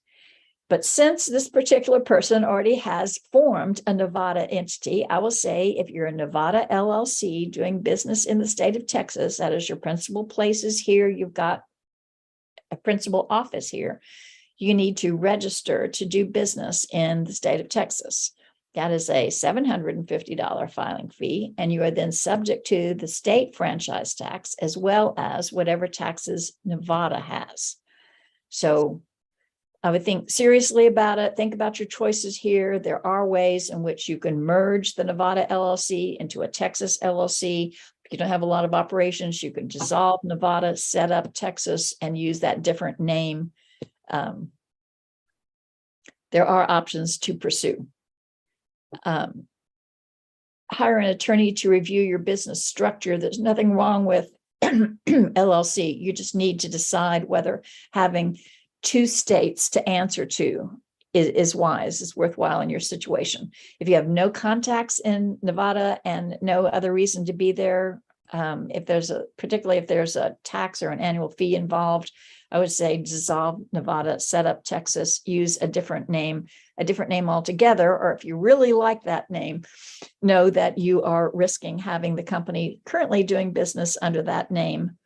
But since this particular person already has formed a Nevada entity, I will say if you're a Nevada LLC doing business in the state of Texas, that is your principal places here, you've got a principal office here, you need to register to do business in the state of Texas. That is a $750 filing fee, and you are then subject to the state franchise tax as well as whatever taxes Nevada has. So I would think seriously about it. Think about your choices here. There are ways in which you can merge the Nevada LLC into a Texas LLC. If you don't have a lot of operations, you can dissolve Nevada, set up Texas, and use that different name there are options to pursue. Hire an attorney to review your business structure. There's nothing wrong with LLC. You just need to decide whether having two states to answer to is wise, is worthwhile in your situation. If you have no contacts in Nevada and no other reason to be there, particularly if there's a tax or an annual fee involved, I would say dissolve Nevada, set up Texas, use a different name altogether. Or if you really like that name, know that you are risking having the company currently doing business under that name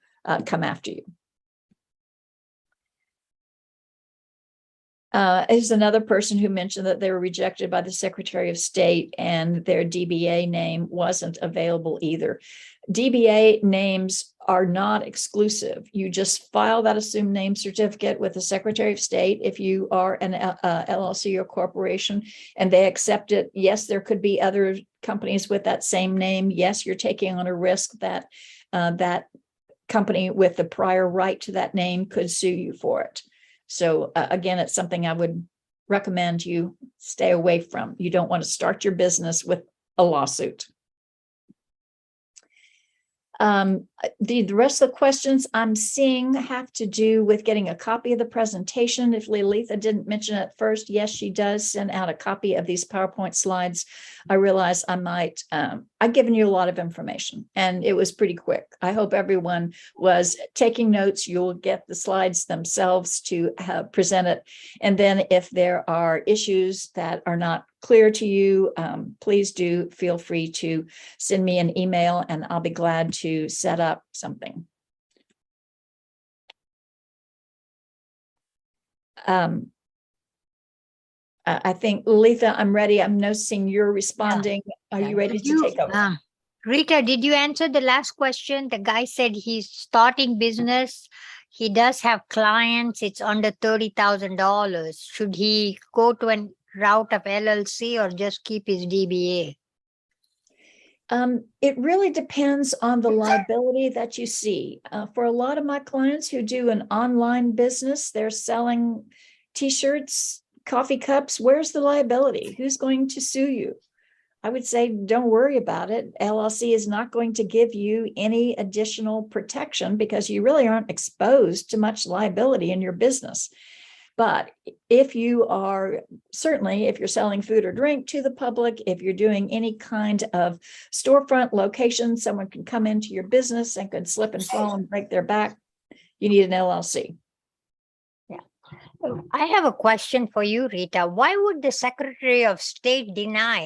come after you. There's another person who mentioned that they were rejected by the Secretary of State and their DBA name wasn't available either. DBA names are not exclusive. You just file that assumed name certificate with the Secretary of State if you are an LLC or corporation, and they accept it. Yes, there could be other companies with that same name. Yes, you're taking on a risk that that company with the prior right to that name could sue you for it. So again, it's something I would recommend you stay away from. You don't want to start your business with a lawsuit. The rest of the questions I'm seeing have to do with getting a copy of the presentation. If Lalitha didn't mention it first, yes, she does send out a copy of these PowerPoint slides. I realize I've given you a lot of information and it was pretty quick. I hope everyone was taking notes. You'll get the slides themselves to present it. And then if there are issues that are not clear to you, please do feel free to send me an email and I'll be glad to set up something. I think, Lalitha, I'm ready. I'm noticing you're responding. Yeah. Are you ready to take over? Rita, did you answer the last question? The guy said he's starting business. He does have clients. It's under $30,000. Should he go to a route of LLC or just keep his DBA? It really depends on the liability that you see. For a lot of my clients who do an online business, they're selling T-shirts, coffee cups. Where's the liability? Who's going to sue you? I would say don't worry about it. LLC is not going to give you any additional protection because you really aren't exposed to much liability in your business. But if you are, certainly if you're selling food or drink to the public, if you're doing any kind of storefront location, someone can come into your business and could slip and fall and break their back, you need an LLC. Yeah. I have a question for you, Rita. Why would the Secretary of State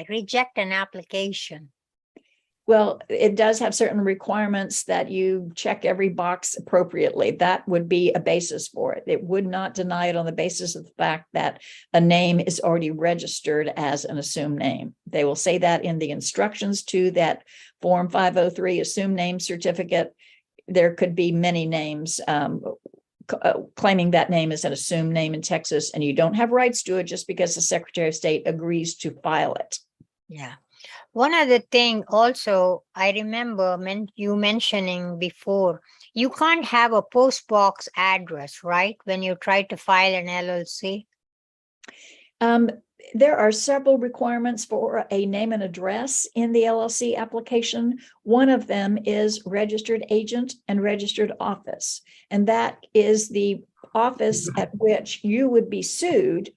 reject an application? Well, it does have certain requirements that you check every box appropriately. That would be a basis for it. It would not deny it on the basis of the fact that a name is already registered as an assumed name. They will say that in the instructions to that Form 503 assumed name certificate. There could be many names claiming that name as an assumed name in Texas, and you don't have rights to it just because the Secretary of State agrees to file it. Yeah. One other thing also, I remember you mentioning before, you can't have a post box address, right? When you try to file an LLC? There are several requirements for a name and address in the LLC application. One of them is registered agent and registered office. And that is the office at which you would be sued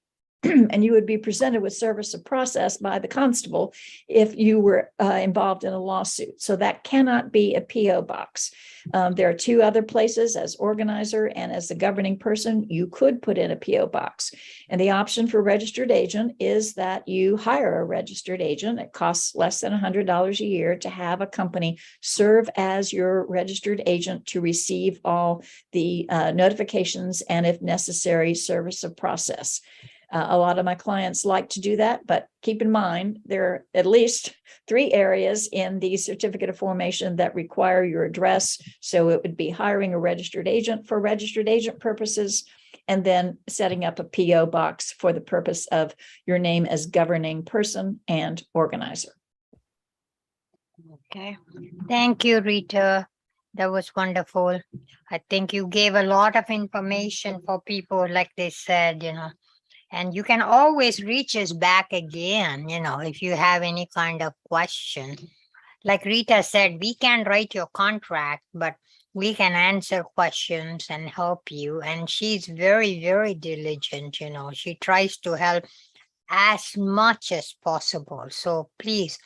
and you would be presented with service of process by the constable if you were involved in a lawsuit. So that cannot be a PO box. There are two other places, as organizer and as the governing person, you could put in a PO box. And the option for registered agent is that you hire a registered agent. It costs less than $100 a year to have a company serve as your registered agent to receive all the notifications and, if necessary, service of process. A lot of my clients like to do that, but keep in mind, there are at least 3 areas in the certificate of formation that require your address. So it would be hiring a registered agent for registered agent purposes, and then setting up a PO box for the purpose of your name as governing person and organizer. Okay. Thank you, Rita. That was wonderful. I think you gave a lot of information for people, like they said, And you can always reach us back again, if you have any kind of question. Like Rita said, we can write your contract, but we can answer questions and help you. And she's very, very diligent, She tries to help as much as possible. So please,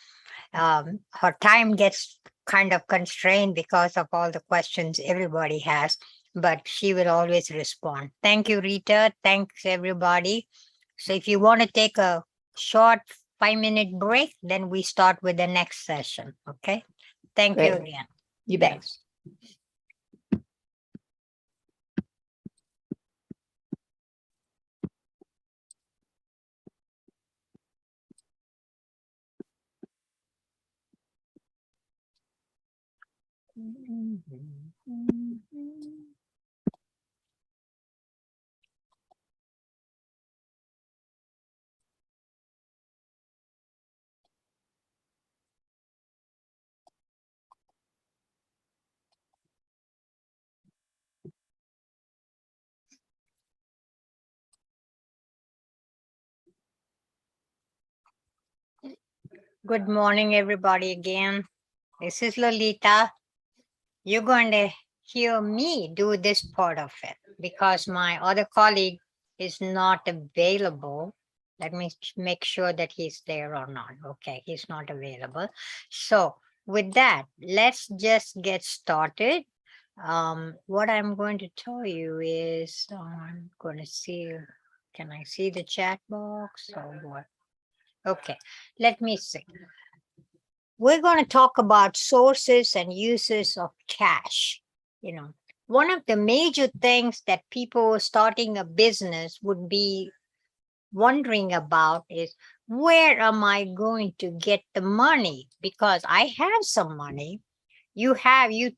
her time gets kind of constrained because of all the questions everybody has, but she will always respond. Thank you, Rita. Thanks, everybody. So if you want to take a short 5-minute break, then we start with the next session. Okay. Thank you Great. again. You bet. Thanks. Good morning, everybody, again. This is Lolita. You're going to hear me do this part of it because my other colleague is not available. Let me make sure that he's there or not. Okay, he's not available. So with that, let's just get started. What I'm going to tell you is I'm going to see, can I see the chat box or what? Okay, let me see. We're going to talk about sources and uses of cash. One of the major things that people starting a business would be wondering about is, where am I going to get the money? Because I have some money. You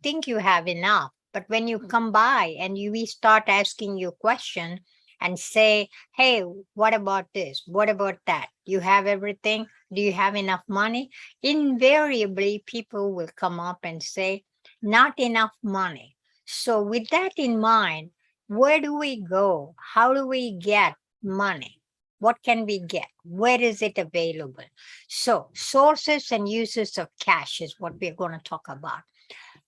think you have enough, but when you come by and we start asking you questions and say, hey, what about this? What about that? You have everything? Do you have enough money? Invariably, people will come up and say, not enough money. So with that in mind, where do we go? How do we get money? What can we get? Where is it available? So sources and uses of cash is what we're going to talk about.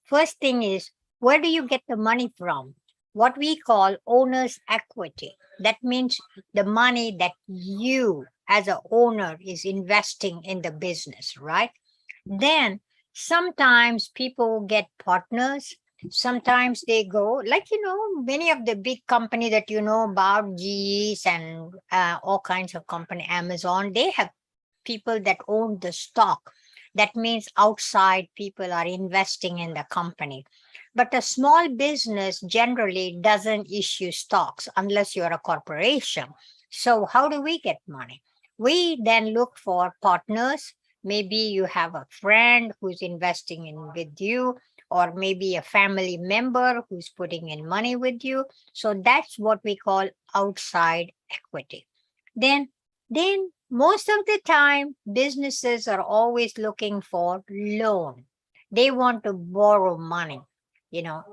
First thing is, where do you get the money from? What we call owner's equity. That means the money that you as an owner is investing in the business, right? Then sometimes people get partners. Sometimes they go, like, many of the big company that you know about, GEs and all kinds of company, Amazon, they have people that own the stock. That means outside people are investing in the company. But a small business generally doesn't issue stocks unless you're a corporation. So how do we get money? We then look for partners. Maybe you have a friend who's investing in with you, or maybe a family member who's putting in money with you. So that's what we call outside equity. Then most of the time, businesses are always looking for loan. They want to borrow money.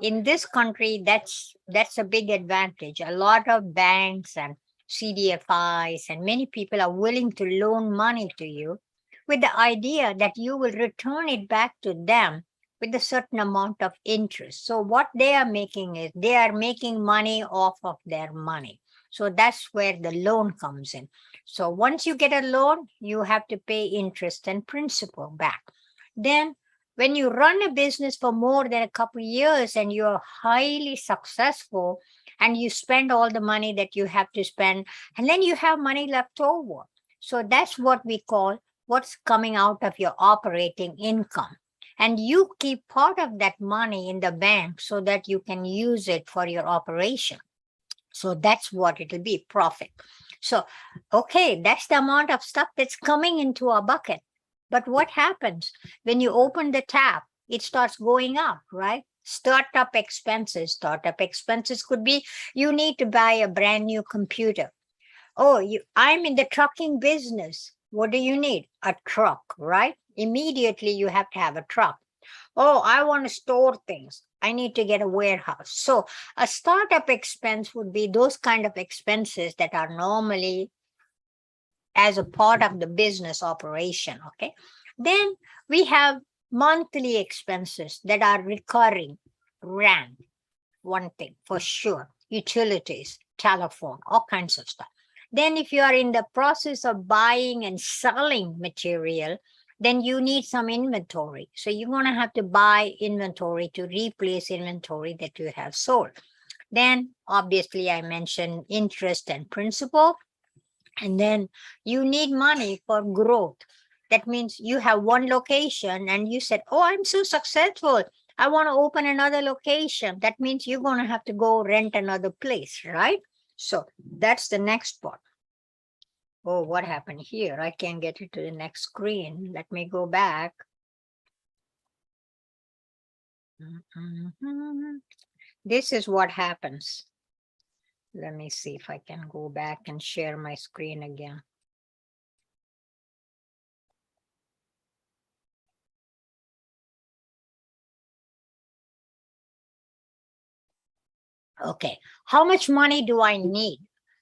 In this country, that's a big advantage. A lot of banks and CDFIs and many people are willing to loan money to you with the idea that you will return it back to them with a certain amount of interest. So what they are making is they are making money off of their money. So that's where the loan comes in. So once you get a loan, you have to pay interest and principal back. Then when you run a business for more than a couple of years and you're highly successful and you spend all the money that you have to spend, and then you have money left over. So that's what we call what's coming out of your operating income. And you keep part of that money in the bank so that you can use it for your operation. So that's what it'll be, profit. So, okay, that's the amount of stuff that's coming into a bucket. But what happens when you open the tap? It starts going up, right? Startup expenses could be you need to buy a brand new computer. Oh, I'm in the trucking business. What do you need? A truck, right? Immediately you have to have a truck. Oh, I want to store things. I need to get a warehouse. So a startup expense would be those kind of expenses that are normally as a part of the business operation. Okay. Then we have monthly expenses that are recurring, rent, one thing for sure, utilities, telephone, all kinds of stuff. Then if you are in the process of buying and selling material, then you need some inventory. So you're going to have to buy inventory to replace inventory that you have sold. Then obviously I mentioned interest and principal. And then you need money for growth. That means you have one location and you said, oh, I'm so successful, I want to open another location. That means you're going to have to go rent another place, right? So that's the next part. Oh, what happened here? I can't get it to the next screen. Let me go back. This is what happens. Let me see if I can go back and share my screen again. Okay, how much money do I need?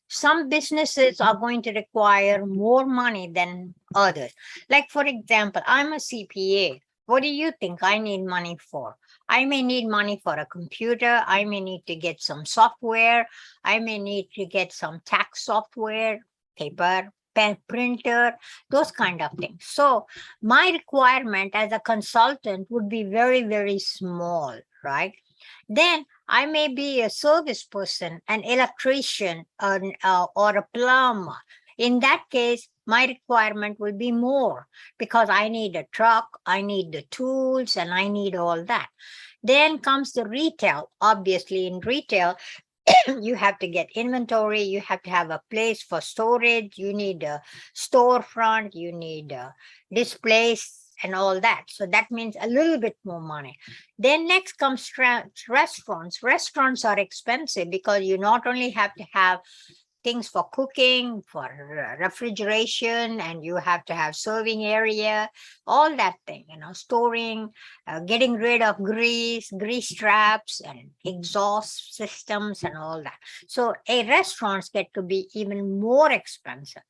Some businesses are going to require more money than others. Like, for example, I'm a CPA. What do you think I need money for? I may need money for a computer. I may need to get some software. I may need to get some tax software, paper, pen, printer, those kind of things. So my requirement as a consultant would be very, very small, right? Then I may be a service person, an electrician, or a plumber. In that case, my requirement will be more because I need a truck, I need the tools, and I need all that. Then comes the retail. Obviously, in retail, you have to get inventory, you have to have a place for storage, you need a storefront, you need displays and all that. So that means a little bit more money. Then next comes restaurants. Restaurants are expensive because you not only have to have things for cooking, for refrigeration, and you have to have serving area, all that thing, storing, getting rid of grease traps and exhaust systems and all that. So a restaurants get to be even more expensive.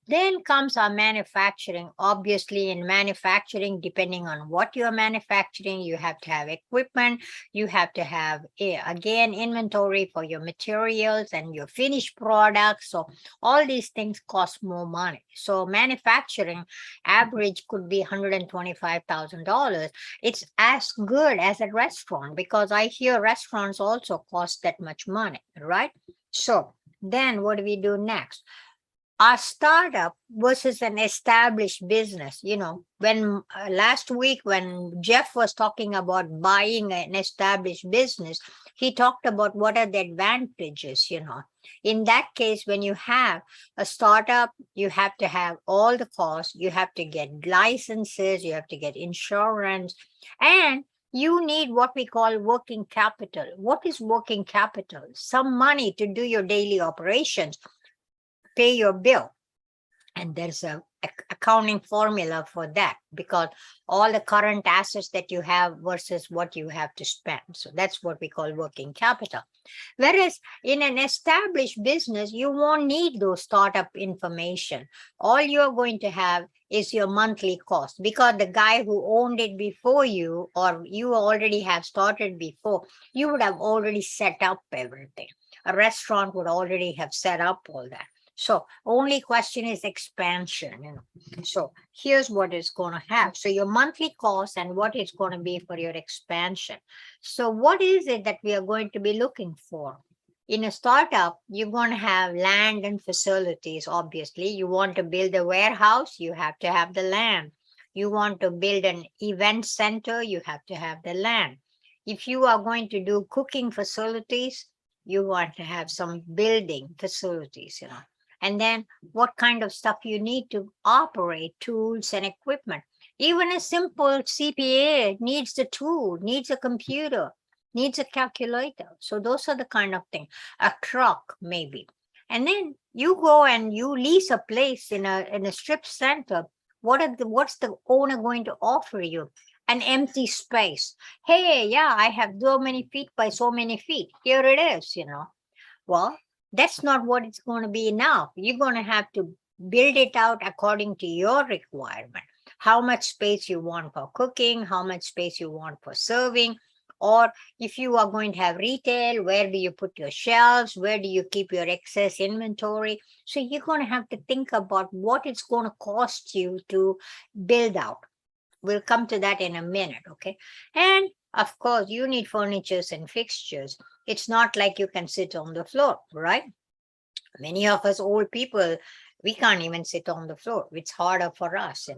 Then comes our manufacturing. Obviously, in manufacturing, depending on what you're manufacturing, you have to have equipment. You have to have, again, inventory for your materials and your finished products. So all these things cost more money. So manufacturing average could be $125,000. It's as good as a restaurant because I hear restaurants also cost that much money, right? So then what do we do next? Our startup versus an established business. When last week when Jeff was talking about buying an established business, he talked about what are the advantages. In that case, when you have a startup, you have to have all the costs, you have to get licenses, you have to get insurance, and you need what we call working capital. What is working capital? Some money to do your daily operations, pay your bill. And there's a accounting formula for that because all the current assets that you have versus what you have to spend. So that's what we call working capital. Whereas in an established business, you won't need those startup information. All you're going to have is your monthly cost because the guy who owned it before you, or you already have started before, you would have already set up everything. A restaurant would already have set up all that. So only question is expansion. So here's what it's going to have. So your monthly cost and what it's going to be for your expansion. So what is it that we are going to be looking for? In a startup, you're going to have land and facilities. Obviously, you want to build a warehouse, you have to have the land. You want to build an event center, you have to have the land. If you are going to do cooking facilities, you want to have some building facilities, And then what kind of stuff you need to operate, tools and equipment. Even a simple CPA needs the tool, needs a computer, needs a calculator. So those are the kind of thing. A truck maybe. And then you go and you lease a place in a strip center. What's the owner going to offer you? an empty space. Hey, yeah, I have so many feet by so many feet. Here it is, Well, that's not what it's going to be now. You're going to have to build it out according to your requirement. How much space you want for cooking, how much space you want for serving, or if you are going to have retail, where do you put your shelves? Where do you keep your excess inventory? So you're going to have to think about what it's going to cost you to build out. We'll come to that in a minute, okay? And of course, you need furnitures and fixtures. It's not like you can sit on the floor, right? Many of us old people, we can't even sit on the floor. It's harder for us,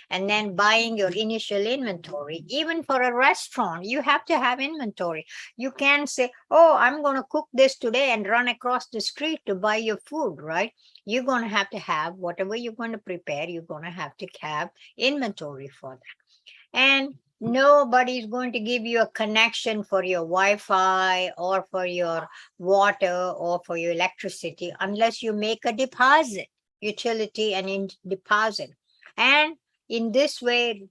And then buying your initial inventory, even for a restaurant, you have to have inventory. You can't say, oh, I'm going to cook this today and run across the street to buy your food, right? You're going to have whatever you're going to prepare, you're going to have inventory for that. And nobody's going to give you a connection for your Wi-Fi or for your water or for your electricity unless you make a deposit, utility and deposit. And in this way,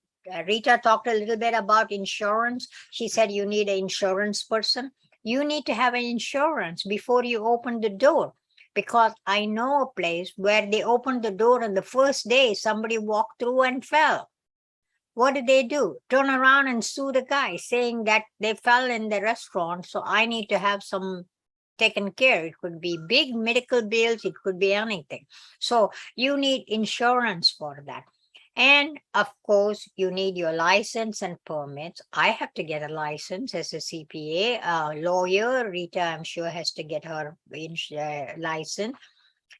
Rita talked a little bit about insurance. She said you need an insurance person. You need to have an insurance before you open the door. Because I know a place where they opened the door and the first day somebody walked through and fell. What did they do? Turn around and sue the guy saying that they fell in the restaurant. So I need to have some taken care. It could be big medical bills. It could be anything. So you need insurance for that. And of course, you need your license and permits. I have to get a license as a CPA. Lawyer, Rita, I'm sure, has to get her license.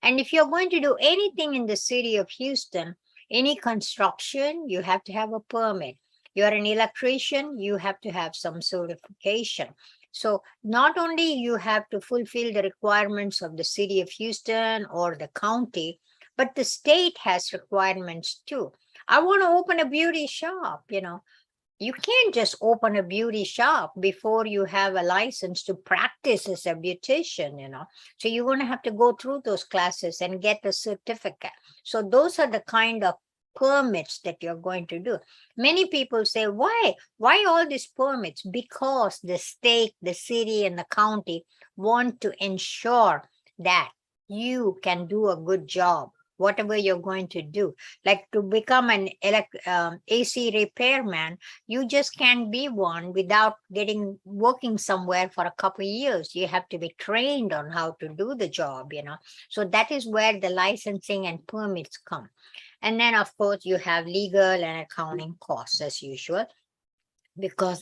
And if you're going to do anything in the city of Houston, any construction, you have to have a permit. You're an electrician, you have to have some certification. So not only you have to fulfill the requirements of the city of Houston or the county, but the state has requirements too. I want to open a beauty shop, You can't just open a beauty shop before you have a license to practice as a beautician, So you're going to have to go through those classes and get a certificate. So those are the kind of permits that you're going to do. Many people say, why all these permits? Because the state, the city, and the county want to ensure that you can do a good job, whatever you're going to do. Like to become an AC repairman, you just can't be one without working somewhere for a couple of years. You have to be trained on how to do the job, So that is where the licensing and permits come. And then, of course, you have legal and accounting costs as usual, because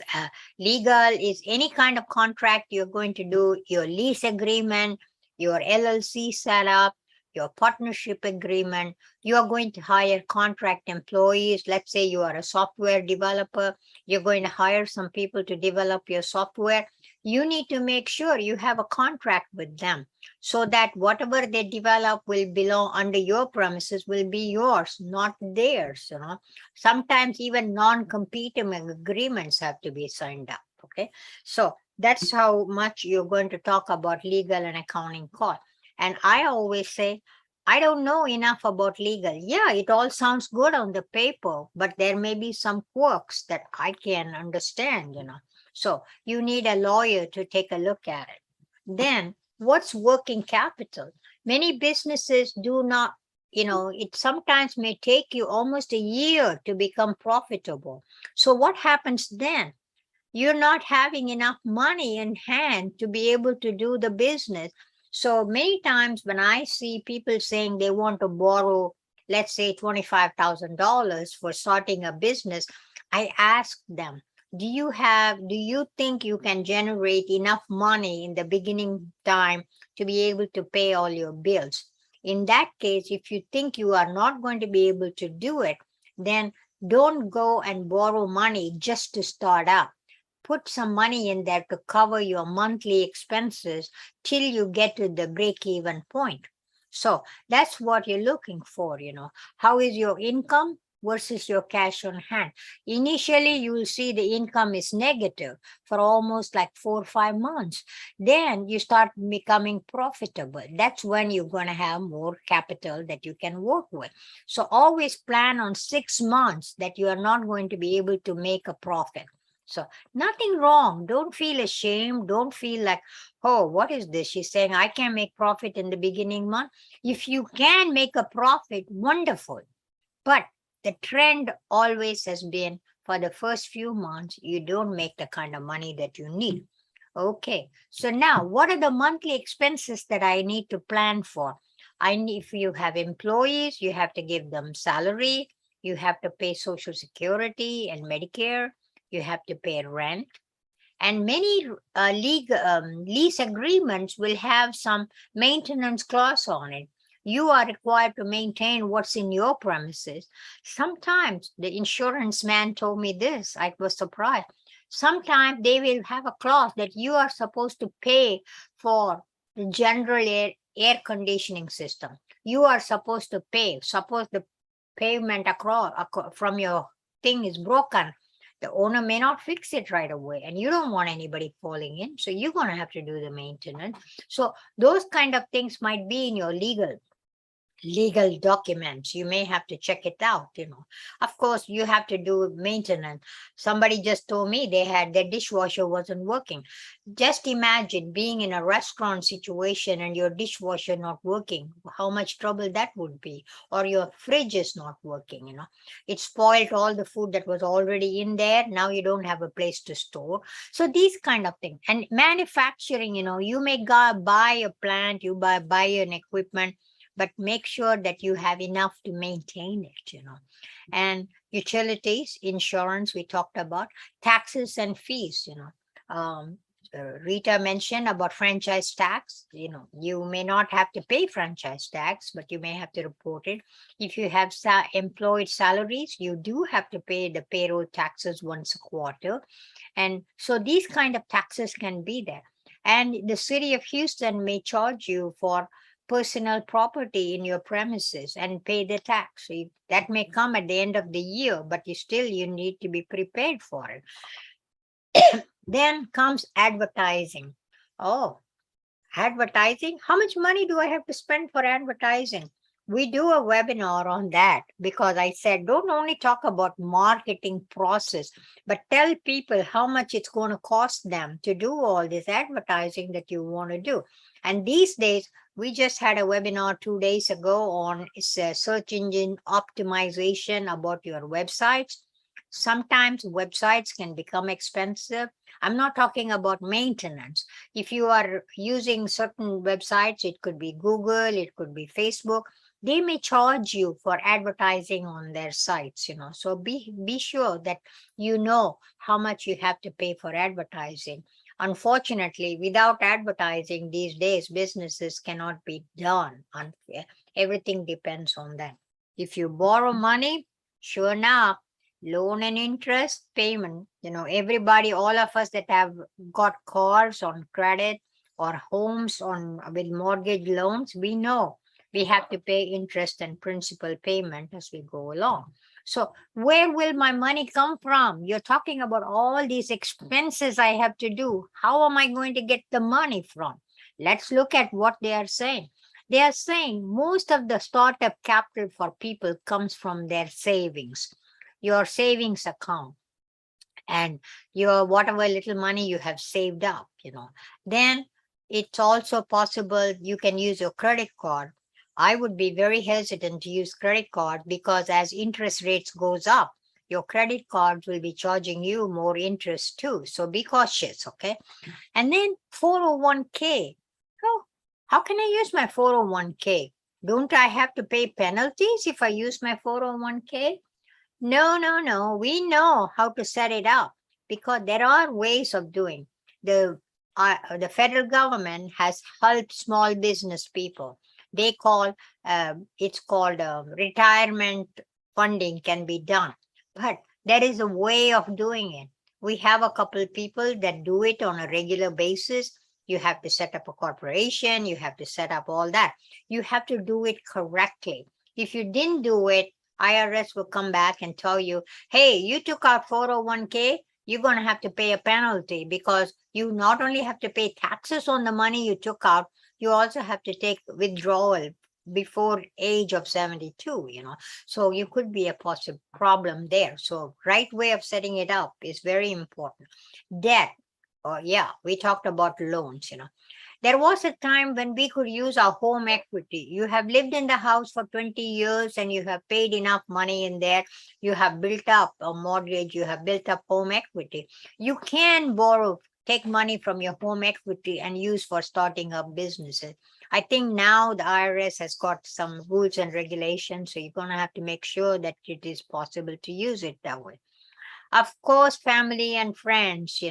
legal is any kind of contract you're going to do, your lease agreement, your LLC setup, your partnership agreement. You are going to hire contract employees. Let's say you are a software developer. You're going to hire some people to develop your software. You need to make sure you have a contract with them so that whatever they develop will belong under your premises, will be yours, not theirs. Sometimes even non-competing agreements have to be signed up. Okay. So that's how much you're going to talk about legal and accounting costs. And I always say, I don't know enough about legal. Yeah, it all sounds good on the paper, but there may be some quirks that I can understand, So you need a lawyer to take a look at it. Then what's working capital? Many businesses do not, it sometimes may take you almost a year to become profitable. So what happens then? You're not having enough money in hand to be able to do the business. So many times when I see people saying they want to borrow, let's say $25,000 for starting a business, I ask them, do you think you can generate enough money in the beginning time to be able to pay all your bills? In that case, if you think you are not going to be able to do it, then don't go and borrow money just to start up. Put some money in there to cover your monthly expenses till you get to the break-even point. So that's what you're looking for, How is your income? versus your cash on hand. Initially, you will see the income is negative for almost like 4 or 5 months. Then you start becoming profitable. That's when you're going to have more capital that you can work with. So always plan on 6 months that you are not going to be able to make a profit. So nothing wrong. Don't feel ashamed. Don't feel like, oh, what is this? She's saying I can't make profit in the beginning month. If you can make a profit, wonderful. But the trend always has been for the first few months, you don't make the kind of money that you need. Okay. So now what are the monthly expenses that I need to plan for? If you have employees, you have to give them salary. You have to pay Social Security and Medicare. You have to pay rent. And many lease agreements will have some maintenance clause on it. You are required to maintain what's in your premises. Sometimes the insurance man told me this, I was surprised. Sometimes they will have a clause that you are supposed to pay for the general air conditioning system. You are supposed to pay. Suppose the pavement across from your thing is broken. The owner may not fix it right away, and you don't want anybody falling in. So you're going to have to do the maintenance. So those kind of things might be in your legal documents. You may have to check it out. Of course, you have to do maintenance. Somebody just told me their dishwasher wasn't working. Just imagine being in a restaurant situation and your dishwasher not working, how much trouble that would be. Or your fridge is not working. It spoiled all the food that was already in there. Now you don't have a place to store. So these kind of things. And manufacturing, you may buy a plant, you buy an equipment, but make sure that you have enough to maintain it, And utilities, insurance, we talked about, taxes and fees, Rita mentioned about franchise tax. You may not have to pay franchise tax, but you may have to report it. If you have employed salaries, you do have to pay the payroll taxes once a quarter. And so these kind of taxes can be there. And the city of Houston may charge you for personal property in your premises and pay the tax. That may come at the end of the year, but you need to be prepared for it. Then comes advertising. Oh, advertising. How much money do I have to spend for advertising? We do a webinar on that because I said, don't only talk about marketing process, but tell people how much it's going to cost them to do all this advertising that you want to do. And these days, we just had a webinar 2 days ago on search engine optimization about your websites. Sometimes websites can become expensive. I'm not talking about maintenance. If you are using certain websites, it could be Google, it could be Facebook. They may charge you for advertising on their sites, So be sure that you know how much you have to pay for advertising. Unfortunately, without advertising these days, businesses cannot be done. Everything depends on that. If you borrow money, sure enough, loan and interest payment, everybody, all of us that have got cars on credit or homes with mortgage loans, we know we have to pay interest and principal payment as we go along. So where will my money come from? You're talking about all these expenses I have to do. How am I going to get the money from? Let's look at what they are saying. They are saying most of the startup capital for people comes from their savings, your savings account, and your whatever little money you have saved up, Then it's also possible you can use your credit card. I would be very hesitant to use credit card because as interest rates goes up, your credit cards will be charging you more interest too. So be cautious, okay? And then 401k. Oh, how can I use my 401k? Don't I have to pay penalties if I use my 401k? No. We know how to set it up because there are ways of doing. The federal government has helped small business people. They it's called retirement funding can be done, but there is a way of doing it. We have a couple of people that do it on a regular basis. You have to set up a corporation. You have to set up all that. You have to do it correctly. If you didn't do it, IRS will come back and tell you, hey, you took out 401k, you're going to have to pay a penalty because you not only have to pay taxes on the money you took out, you also have to take withdrawal before age of 72, so you could be a possible problem there. So right way of setting it up is very important. Debt, we talked about loans. There was a time when we could use our home equity. You have lived in the house for 20 years and you have paid enough money in there. You have built up a mortgage, you have built up home equity. You can borrow, take money from your home equity and use for starting up businesses. I think now the IRS has got some rules and regulations, so you're going to have to make sure that it is possible to use it that way. Of course, family and friends,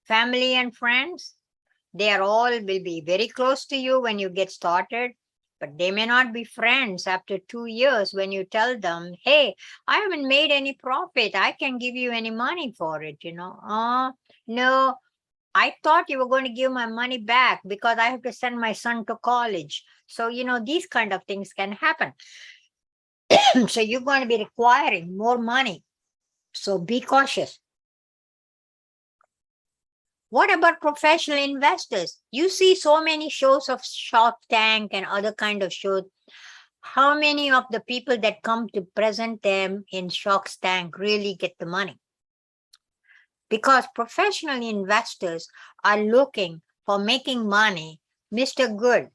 family and friends, they are all will be very close to you when you get started, but they may not be friends after 2 years when you tell them, hey, I haven't made any profit. I can't give you any money for it, no, I thought you were going to give my money back because I have to send my son to college. So, these kind of things can happen. So you're going to be requiring more money. So be cautious. What about professional investors? You see so many shows of Shark Tank and other kind of shows. How many of the people that come to present them in Shark Tank really get the money? Because professional investors are looking for making money. Mr. Good,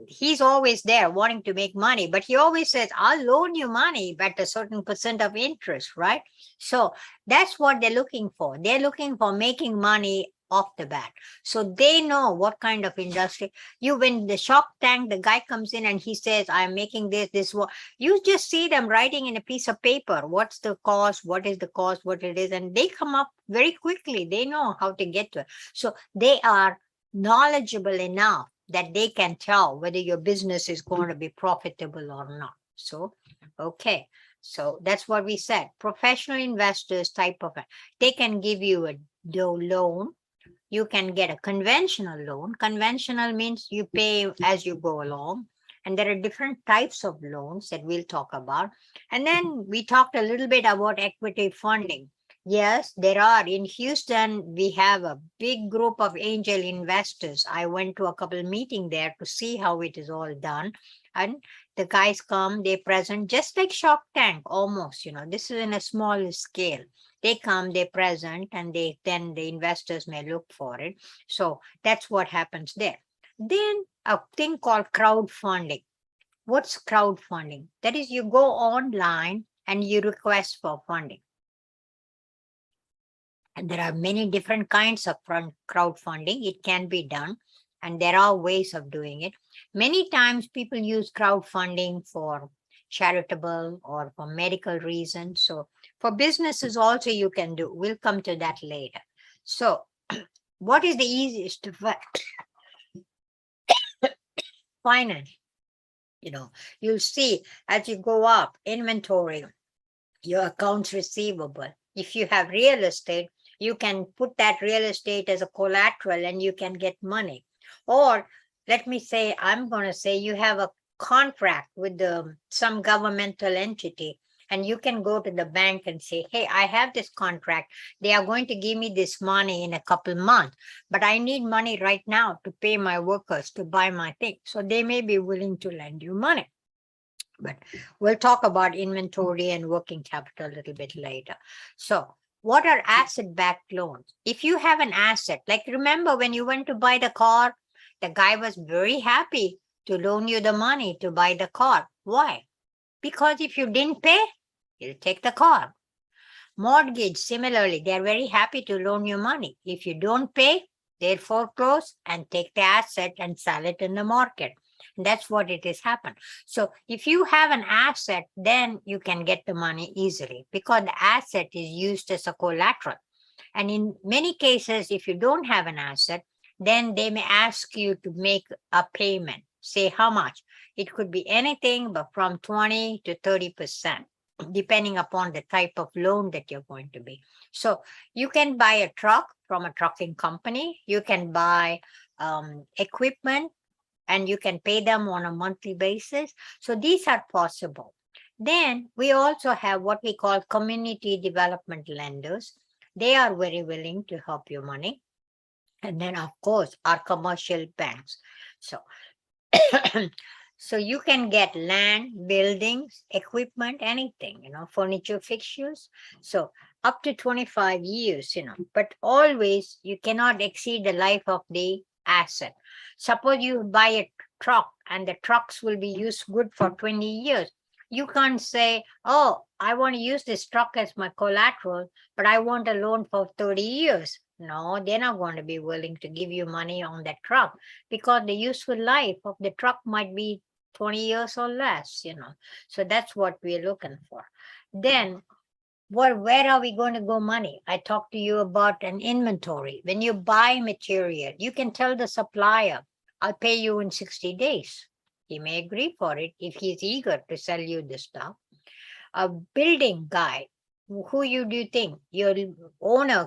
he's always there wanting to make money, but he always says, I'll loan you money at a certain percent of interest, right? So that's what they're looking for. They're looking for making money off the bat. So they know what kind of industry. When the Shark Tank, the guy comes in and he says, I'm making this, what you just see them writing in a piece of paper, what's the cost, what is the cost, what it is, and they come up very quickly. They know how to get to it. So they are knowledgeable enough that they can tell whether your business is going to be profitable or not. So, okay. So that's what we said. Professional investors type of, they can give you a loan. You can get a conventional loan. Conventional means you pay as you go along. And there are different types of loans that we'll talk about. And then we talked a little bit about equity funding. Yes, there are. In Houston, we have a big group of angel investors. I went to a couple of meetings there to see how it is all done. And the guys come, they present just like Shark Tank, almost, this is in a small scale. They come, they present, and then the investors may look for it. So that's what happens there. Then a thing called crowdfunding. What's crowdfunding? That is, you go online and you request for funding. And there are many different kinds of crowdfunding. It can be done, and there are ways of doing it. Many times people use crowdfunding for charitable or for medical reasons. So for businesses also you can do. We'll come to that later. So what is the easiest to finance? You'll see as you go up, inventory, your accounts receivable. If you have real estate, you can put that real estate as a collateral and you can get money. Or let me say, I'm going to say you have a contract with some governmental entity, and you can go to the bank and say, hey, I have this contract. They are going to give me this money in a couple months, but I need money right now to pay my workers to buy my thing. So they may be willing to lend you money. But we'll talk about inventory and working capital a little bit later. So what are asset-backed loans? If you have an asset, like remember when you went to buy the car, the guy was very happy to loan you the money to buy the car. Why? Because if you didn't pay, he'll take the car. Mortgage, similarly, they're very happy to loan you money. If you don't pay, they'll foreclose and take the asset and sell it in the market. And that's what it has happened. So if you have an asset, then you can get the money easily because the asset is used as a collateral. And in many cases, if you don't have an asset, then they may ask you to make a payment. Say how much? It could be anything but from 20 to 30%, depending upon the type of loan that you're going to be. So you can buy a truck from a trucking company. You can buy equipment and you can pay them on a monthly basis. So these are possible. Then we also have what we call community development lenders. They are very willing to help you money. And then, of course, our commercial banks. So, so you can get land, buildings, equipment, anything, furniture, fixtures. So up to 25 years, but always you cannot exceed the life of the asset. Suppose you buy a truck and the trucks will be used good for 20 years. You can't say, oh, I want to use this truck as my collateral, but I want a loan for 30 years. No, they're not going to be willing to give you money on that truck because the useful life of the truck might be 20 years or less, So that's what we're looking for. Then where are we going to go money? I talked to you about an inventory. When you buy material, you can tell the supplier, I'll pay you in 60 days. He may agree for it if he's eager to sell you the stuff. A building guy, who do you think? Your owner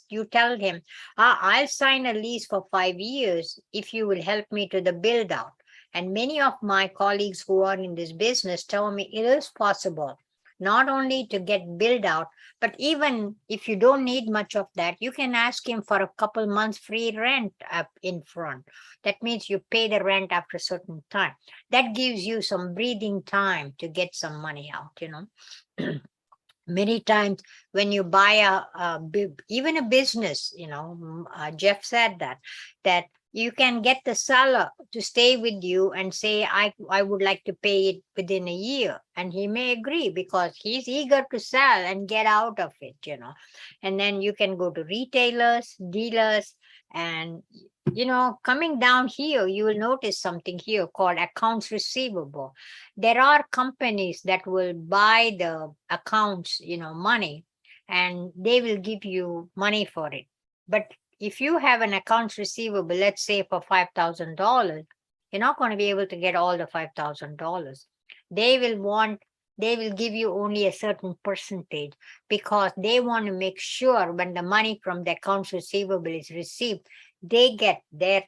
you tell him, I'll sign a lease for 5 years if you will help me to the build out. And many of my colleagues who are in this business tell me it is possible not only to get build out, but even if you don't need much of that, you can ask him for a couple months free rent up in front. That means you pay the rent after a certain time. That gives you some breathing time to get some money out, Many times when you buy even a business, Jeff said that you can get the seller to stay with you and say, I would like to pay it within a year. And he may agree because he's eager to sell and get out of it, And then you can go to retailers, dealers, and, coming down here, you will notice something here called accounts receivable. There are companies that will buy the accounts, money, and they will give you money for it. But if you have an accounts receivable, let's say for $5,000, you're not going to be able to get all the $5,000. They will give you only a certain percentage because they want to make sure when the money from the accounts receivable is received, they get their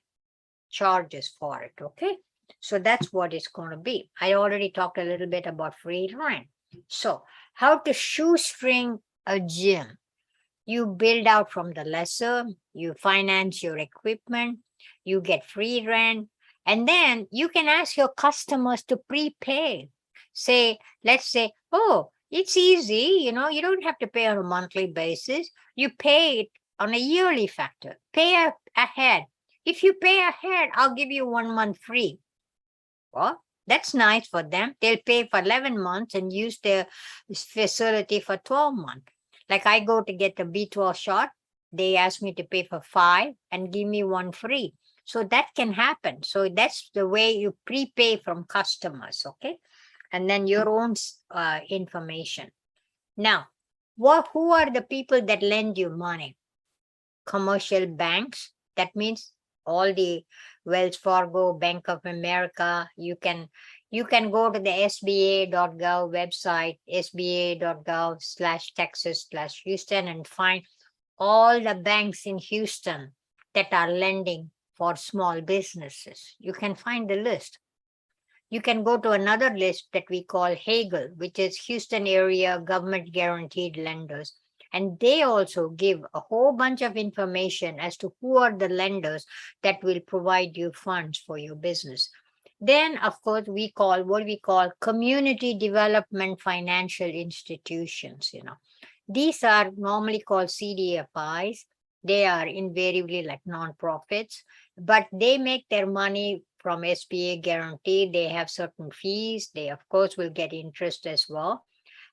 charges for it. Okay. So that's what it's going to be. I already talked a little bit about free rent. So how to shoestring a gym. You build out from the lessor, you finance your equipment, you get free rent, and then you can ask your customers to prepay. Let's say, oh, it's easy, you don't have to pay on a monthly basis. You pay it on a yearly factor. Pay ahead. If you pay ahead, I'll give you 1 month free. Well, that's nice for them. They'll pay for 11 months and use their facility for 12 months. Like I go to get the B12 shot, they ask me to pay for 5 and give me 1 free. So that can happen. So that's the way you prepay from customers, okay? And then your own information. Now, who are the people that lend you money? Commercial banks. That means all the Wells Fargo, Bank of America. You can go to the SBA.gov website, sba.gov/Texas/Houston, and find all the banks in Houston that are lending for small businesses. You can find the list. You can go to another list that we call Hagel, which is Houston Area Government Guaranteed Lenders. And they also give a whole bunch of information as to who are the lenders that will provide you funds for your business. Then, of course, we call community development financial institutions. These are normally called CDFIs. They are invariably like nonprofits, but they make their money from SBA guarantee. They have certain fees. They, of course, will get interest as well.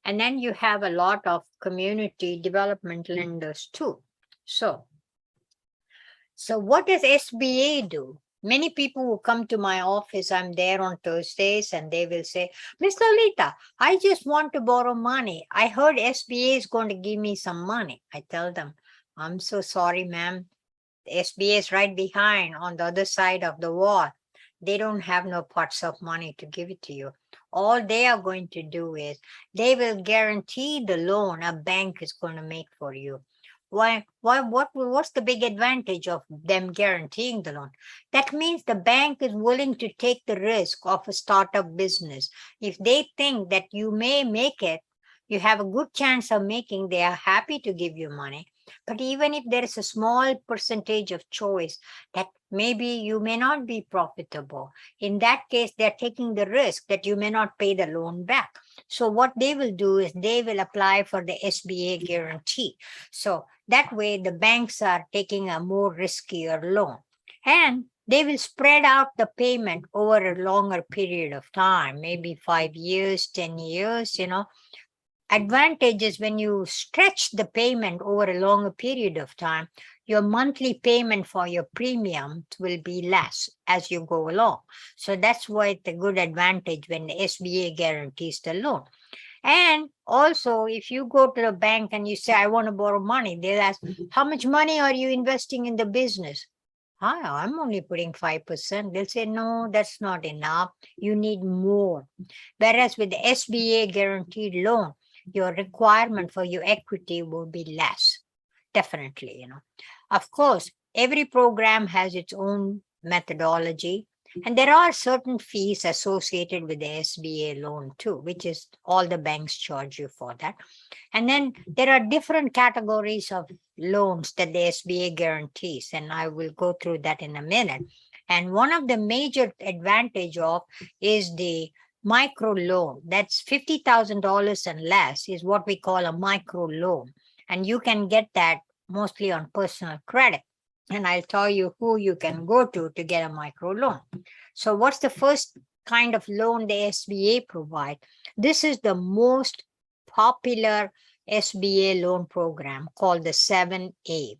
And then you have a lot of community development lenders too. So what does SBA do? Many people who come to my office, I'm there on Thursdays, and they will say, Ms. Lolita, I just want to borrow money. I heard SBA is going to give me some money. I tell them, I'm so sorry, ma'am. The SBA is right behind on the other side of the wall. They don't have no pots of money to give it to you. All they are going to do is they will guarantee the loan a bank is going to make for you. What's the big advantage of them guaranteeing the loan? That means the bank is willing to take the risk of a startup business. If they think that you may make it, you have a good chance of making, they are happy to give you money. But even if there is a small percentage of choice that maybe you may not be profitable, in that case, they're taking the risk that you may not pay the loan back. So what they will do is they will apply for the SBA guarantee. So that way the banks are taking a more riskier loan. And they will spread out the payment over a longer period of time, maybe 5 years, 10 years, Advantage is when you stretch the payment over a longer period of time, your monthly payment for your premium will be less as you go along. So that's why it's a good advantage when the SBA guarantees the loan. And also, if you go to the bank and you say, I want to borrow money, they'll ask, how much money are you investing in the business? I'm only putting 5%. They'll say, no, that's not enough. You need more. Whereas with the SBA guaranteed loan, your requirement for your equity will be less. Definitely, Of course, every program has its own methodology, and there are certain fees associated with the SBA loan too, which is all the banks charge you for that. And then there are different categories of loans that the SBA guarantees, and I will go through that in a minute. And one of the major advantage of is the micro loan. That's $50,000 and less is what we call a micro loan. And you can get that mostly on personal credit. And I'll tell you who you can go to get a micro loan. So what's the first kind of loan the SBA provide? This is the most popular SBA loan program called the 7A.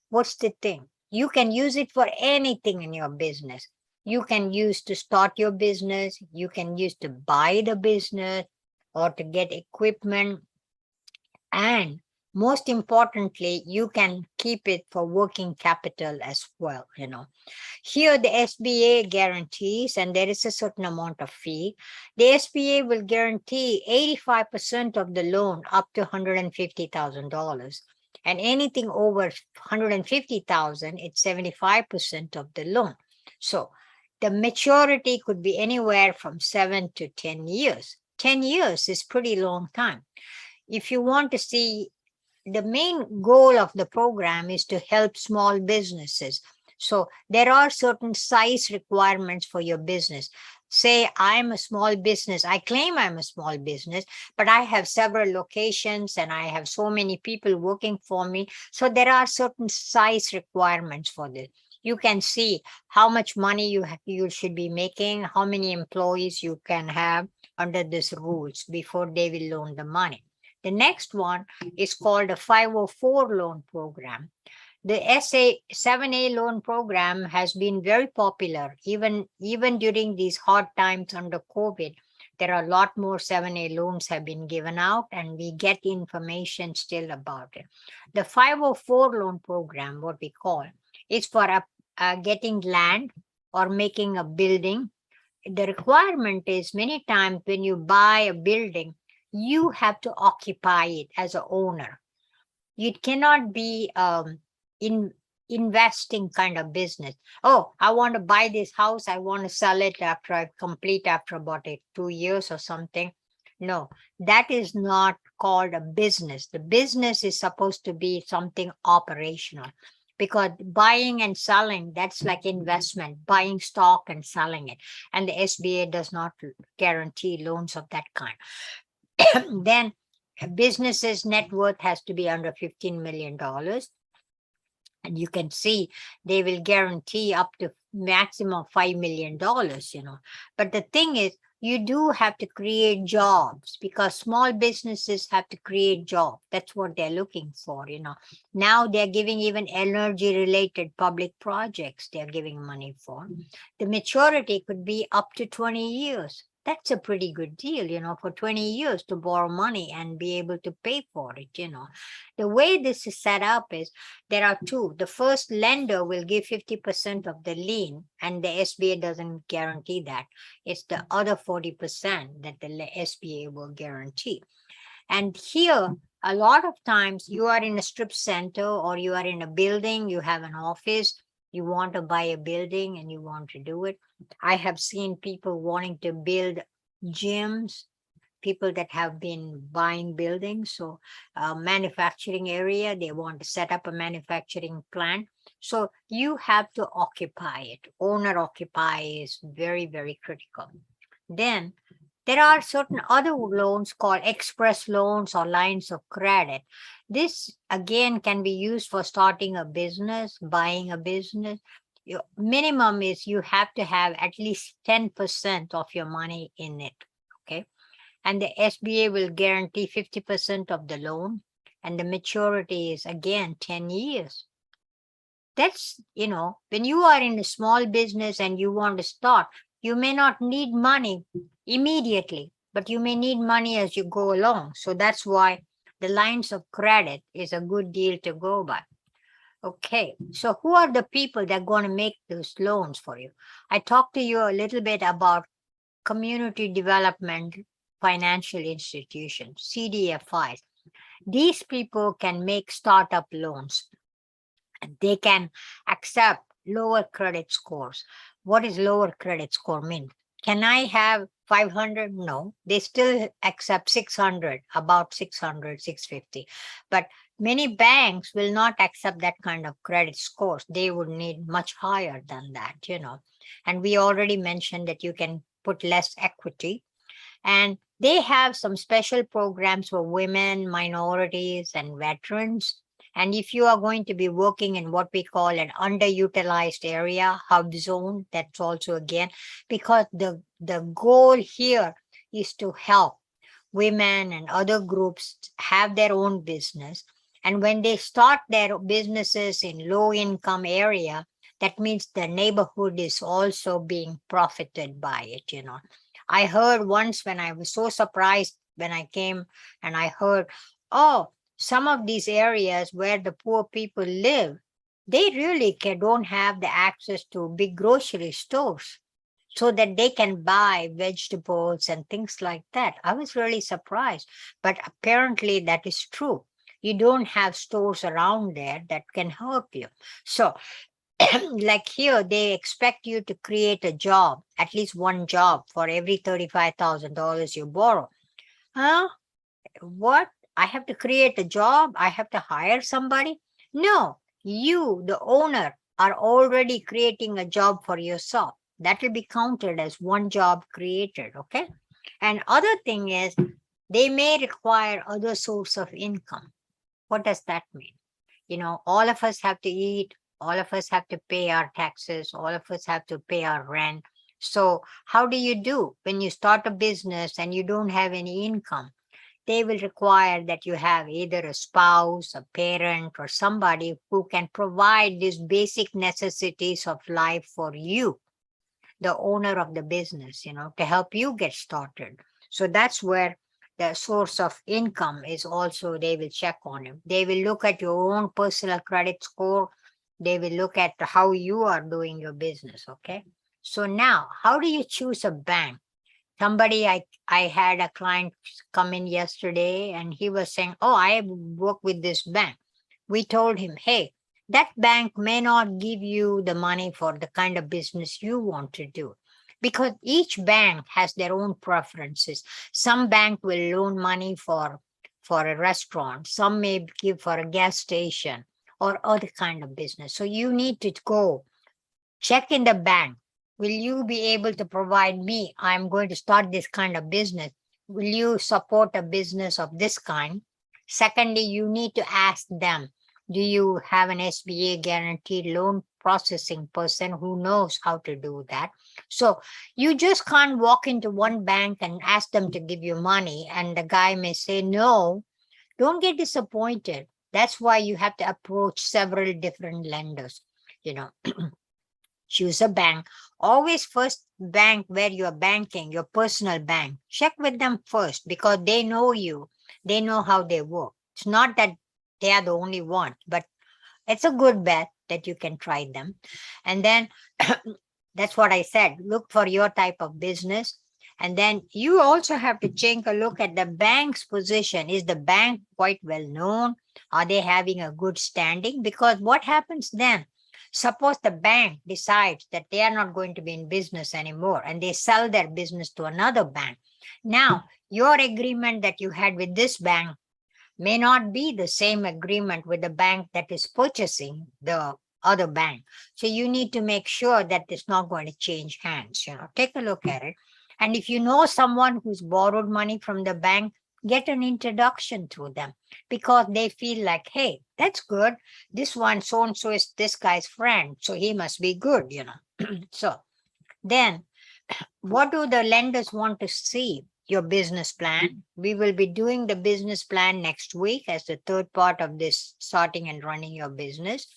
What's the thing? You can use it for anything in your business. You can use to start your business. You can use to buy the business or to get equipment. And most importantly, you can keep it for working capital as well. Here the SBA guarantees, and there is a certain amount of fee. The SBA will guarantee 85% of the loan up to $150,000. And anything over $150,000, it's 75% of the loan. So the maturity could be anywhere from 7 to 10 years. 10 years is pretty long time. If you want to see, the main goal of the program is to help small businesses. So there are certain size requirements for your business. Say I'm a small business. I claim I'm a small business, but I have several locations and I have so many people working for me. So there are certain size requirements for this. You can see how much money you should be making, how many employees you can have under these rules before they will loan the money. The next one is called a 504 loan program. The 7A loan program has been very popular. Even during these hard times under COVID, there are a lot more 7A loans have been given out, and we get information still about it. The 504 loan program, what we call, is for getting land or making a building. The requirement is many times when you buy a building, you have to occupy it as an owner. It cannot be investing kind of business. Oh, I want to buy this house. I want to sell it after about 2 years or something. No, that is not called a business. The business is supposed to be something operational, because buying and selling, that's like investment, buying stock and selling it. And the SBA does not guarantee loans of that kind. Then a business's net worth has to be under $15 million. And you can see they will guarantee up to maximum $5 million, But the thing is, you do have to create jobs, because small businesses have to create jobs. That's what they're looking for, Now they're giving even energy-related public projects they're giving money for. The maturity could be up to 20 years. That's a pretty good deal, for 20 years to borrow money and be able to pay for it, The way this is set up is there are two. The first lender will give 50% of the lien, and the SBA doesn't guarantee that. It's the other 40% that the SBA will guarantee. And here, a lot of times you are in a strip center or you are in a building, you have an office, you want to buy a building and you want to do it. I have seen people wanting to build gyms, people that have been buying buildings. So manufacturing area, they want to set up a manufacturing plant. So you have to occupy it. Owner occupy is very, very critical. Then there are certain other loans called express loans or lines of credit. This again can be used for starting a business, buying a business. Your minimum is you have to have at least 10% of your money in it. Okay. And the SBA will guarantee 50% of the loan. And the maturity is again 10 years. That's, when you are in a small business and you want to start, you may not need money immediately, but you may need money as you go along. So that's why the lines of credit is a good deal to go by. Okay, so who are the people that are going to make those loans for you? I talked to you a little bit about community development financial institutions, CDFIs. These people can make startup loans. They can accept lower credit scores. What does lower credit score mean? Can I have 500? No, they still accept 600, about 600, 650. But many banks will not accept that kind of credit scores. They would need much higher than that. And we already mentioned that you can put less equity. And they have some special programs for women, minorities, and veterans. And if you are going to be working in what we call an underutilized area, hub zone, that's also again, because the goal here is to help women and other groups have their own business. And when they start their businesses in low income area, that means the neighborhood is also being profited by it. I heard once when I was so surprised when I came and I heard, oh, some of these areas where the poor people live, they really don't have the access to big grocery stores so that they can buy vegetables and things like that. I was really surprised, but apparently that is true. You don't have stores around there that can help you. So like here, they expect you to create a job, at least one job for every $35,000 you borrow. Huh? What? I have to create a job? I have to hire somebody? No, you, the owner, are already creating a job for yourself. That will be counted as one job created, okay? And other thing is, they may require other source of income. What does that mean? All of us have to eat, all of us have to pay our taxes, all of us have to pay our rent. So how do you do when you start a business and you don't have any income? They will require that you have either a spouse, a parent, or somebody who can provide these basic necessities of life for you, the owner of the business, to help you get started. So that's where the source of income is also, they will check on you. They will look at your own personal credit score. They will look at how you are doing your business, okay? So now, how do you choose a bank? Somebody, I had a client come in yesterday and he was saying, oh, I work with this bank. We told him, hey, that bank may not give you the money for the kind of business you want to do because each bank has their own preferences. Some bank will loan money for a restaurant. Some may give for a gas station or other kind of business. So you need to go check in the bank. Will you be able to provide me? I'm going to start this kind of business. Will you support a business of this kind? Secondly, you need to ask them, do you have an SBA guaranteed loan processing person who knows how to do that? So you just can't walk into one bank and ask them to give you money and the guy may say no. Don't get disappointed. That's why you have to approach several different lenders. Choose a bank. Always first bank where you're banking, your personal bank. Check with them first because they know you. They know how they work. It's not that they are the only one, but it's a good bet that you can try them. And then that's what I said. Look for your type of business. And then you also have to take a look at the bank's position. Is the bank quite well known? Are they having a good standing? Because what happens then? Suppose the bank decides that they are not going to be in business anymore and they sell their business to another bank. Now, your agreement that you had with this bank may not be the same agreement with the bank that is purchasing the other bank. So you need to make sure that it's not going to change hands. Take a look at it. And if you know someone who's borrowed money from the bank, get an introduction to them because they feel like, hey, that's good. This one, so and so is this guy's friend. So he must be good. So then what do the lenders want to see? Your business plan. We will be doing the business plan next week as the third part of this starting and running your business.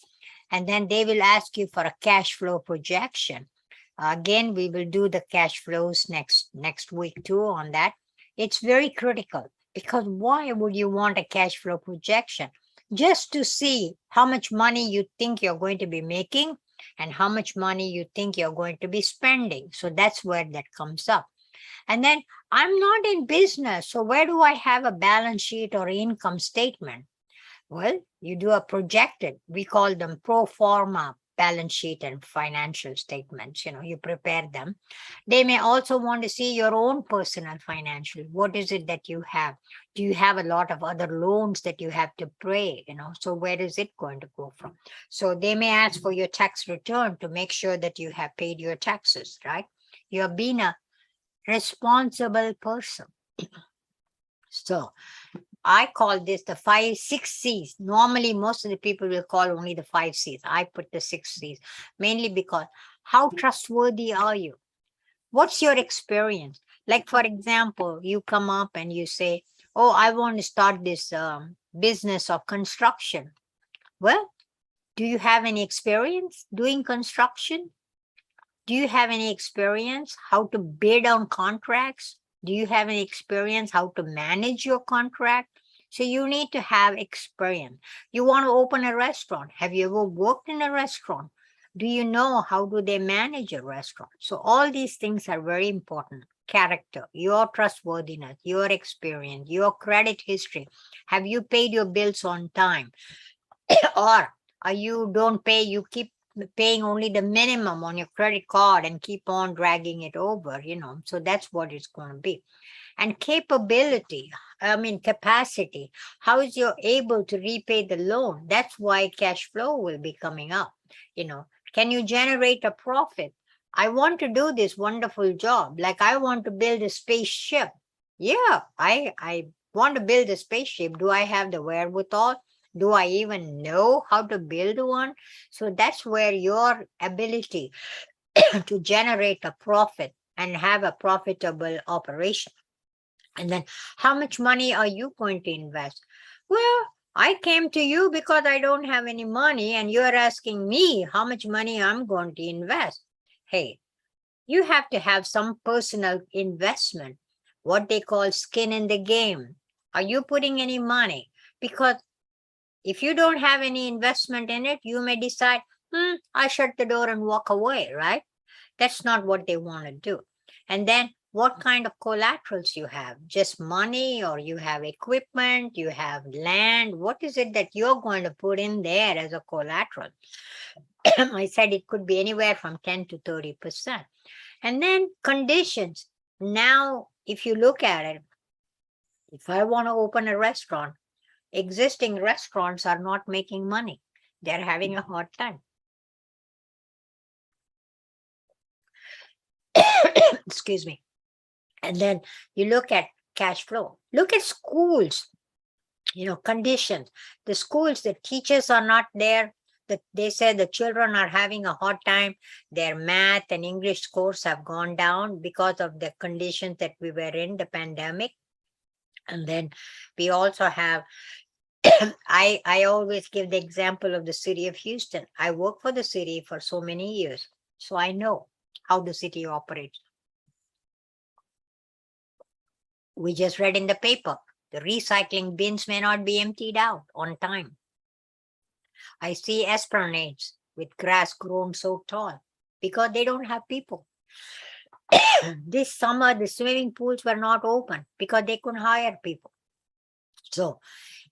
And then they will ask you for a cash flow projection. Again, we will do the cash flows next week too on that. It's very critical because why would you want a cash flow projection? Just to see how much money you think you're going to be making and how much money you think you're going to be spending. So that's where that comes up. And then I'm not in business. So where do I have a balance sheet or income statement? Well, you do a projected, we call them pro forma balance sheet and financial statements. You prepare them. They may also want to see your own personal financial. What is it that you have? Do you have a lot of other loans that you have to pay? So where is it going to go from? So they may ask for your tax return to make sure that you have paid your taxes, right? You have been a responsible person. So I call this the 6 C's. Normally, most of the people will call only the 5 C's. I put the 6 C's mainly because how trustworthy are you? What's your experience? Like, for example, you come up and you say, oh, I want to start this business of construction. Well, do you have any experience doing construction? Do you have any experience how to bid on contracts? Do you have any experience how to manage your contract? So you need to have experience. You want to open a restaurant. Have you ever worked in a restaurant? Do you know how do they manage a restaurant? So all these things are very important. Character, your trustworthiness, your experience, your credit history. Have you paid your bills on time? Or you don't pay, you keep paying only the minimum on your credit card and keep on dragging it over, so that's what it's going to be. And capability, capacity, how is you able to repay the loan? That's why cash flow will be coming up. Can you generate a profit? I want to do this wonderful job, like I want to build a spaceship. Yeah, I want to build a spaceship. Do I have the wherewithal? Do I even know how to build one? So that's where your ability to generate a profit and have a profitable operation. And then how much money are you going to invest? Well, I came to you because I don't have any money and you're asking me how much money I'm going to invest. Hey, you have to have some personal investment, what they call skin in the game. Are you putting any money? Because if you don't have any investment in it, you may decide, I shut the door and walk away, right? That's not what they want to do. And then what kind of collaterals you have? Just money, or you have equipment, you have land? What is it that you're going to put in there as a collateral? I said it could be anywhere from 10 to 30%. And then conditions. Now, if you look at it, if I want to open a restaurant, existing restaurants are not making money. They're having a hard time. Excuse me. And then you look at cash flow. Look at schools, conditions. The schools, the teachers are not there. They say the children are having a hard time. Their math and English scores have gone down because of the conditions that we were in, the pandemic. And then we also have I always give the example of the city of Houston. I worked for the city for so many years, so I know how the city operates. We just read in the paper, the recycling bins may not be emptied out on time. I see esplanades with grass grown so tall because they don't have people. This summer, the swimming pools were not open because they couldn't hire people. So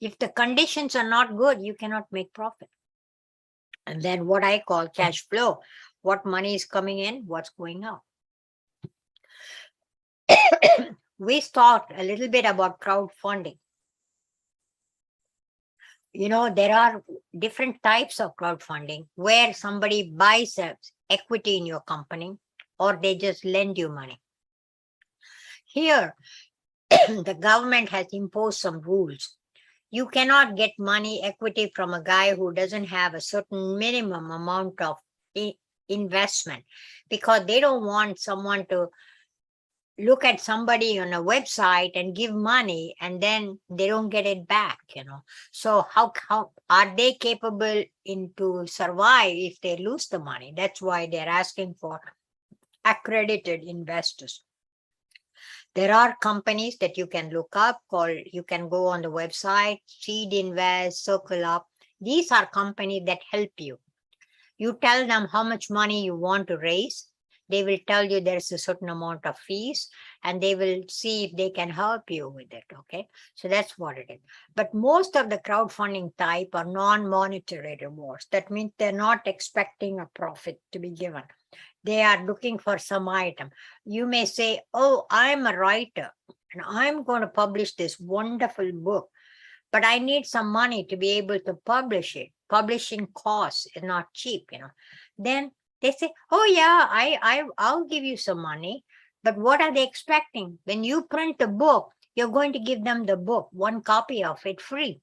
if the conditions are not good, you cannot make profit. And then what I call cash flow, what money is coming in, what's going out. We talked a little bit about crowdfunding. There are different types of crowdfunding where somebody buys equity in your company or they just lend you money. Here, the government has imposed some rules. You cannot get money equity from a guy who doesn't have a certain minimum amount of investment, because they don't want someone to look at somebody on a website and give money and then they don't get it back. So how are they capable to survive if they lose the money? That's why they're asking for accredited investors. There are companies that you can look up, you can go on the website, Seed Invest, Circle Up. These are companies that help you. You tell them how much money you want to raise. They will tell you there's a certain amount of fees and they will see if they can help you with it. Okay. So that's what it is. But most of the crowdfunding type are non-monetary rewards. That means they're not expecting a profit to be given. They are looking for some item. You may say, oh, I'm a writer and I'm going to publish this wonderful book, but I need some money to be able to publish it. Publishing costs is not cheap, Then they say, oh yeah, I'll give you some money. But what are they expecting? When you print a book, you're going to give them the book, one copy of it free.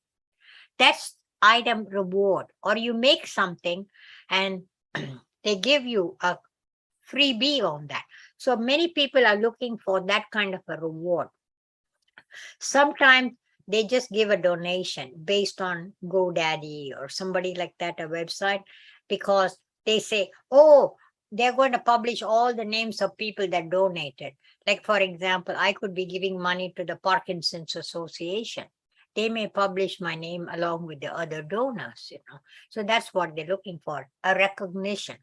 That's item reward. Or you make something and they give you a freebie on that. So many people are looking for that kind of a reward. Sometimes they just give a donation based on GoDaddy or somebody like that, a website, because they say, oh, they're going to publish all the names of people that donated. Like, for example, I could be giving money to the Parkinson's Association. They may publish my name along with the other donors, So that's what they're looking for, a recognition.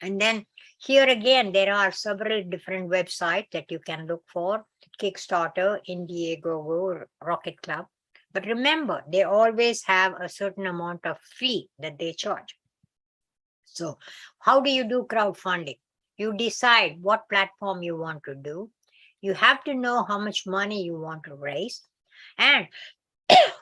And then here again, there are several different websites that you can look for: Kickstarter, Indiegogo, Rocket Club. But remember, they always have a certain amount of fee that they charge. So how do you do crowdfunding? You decide what platform you want to do. You have to know how much money you want to raise and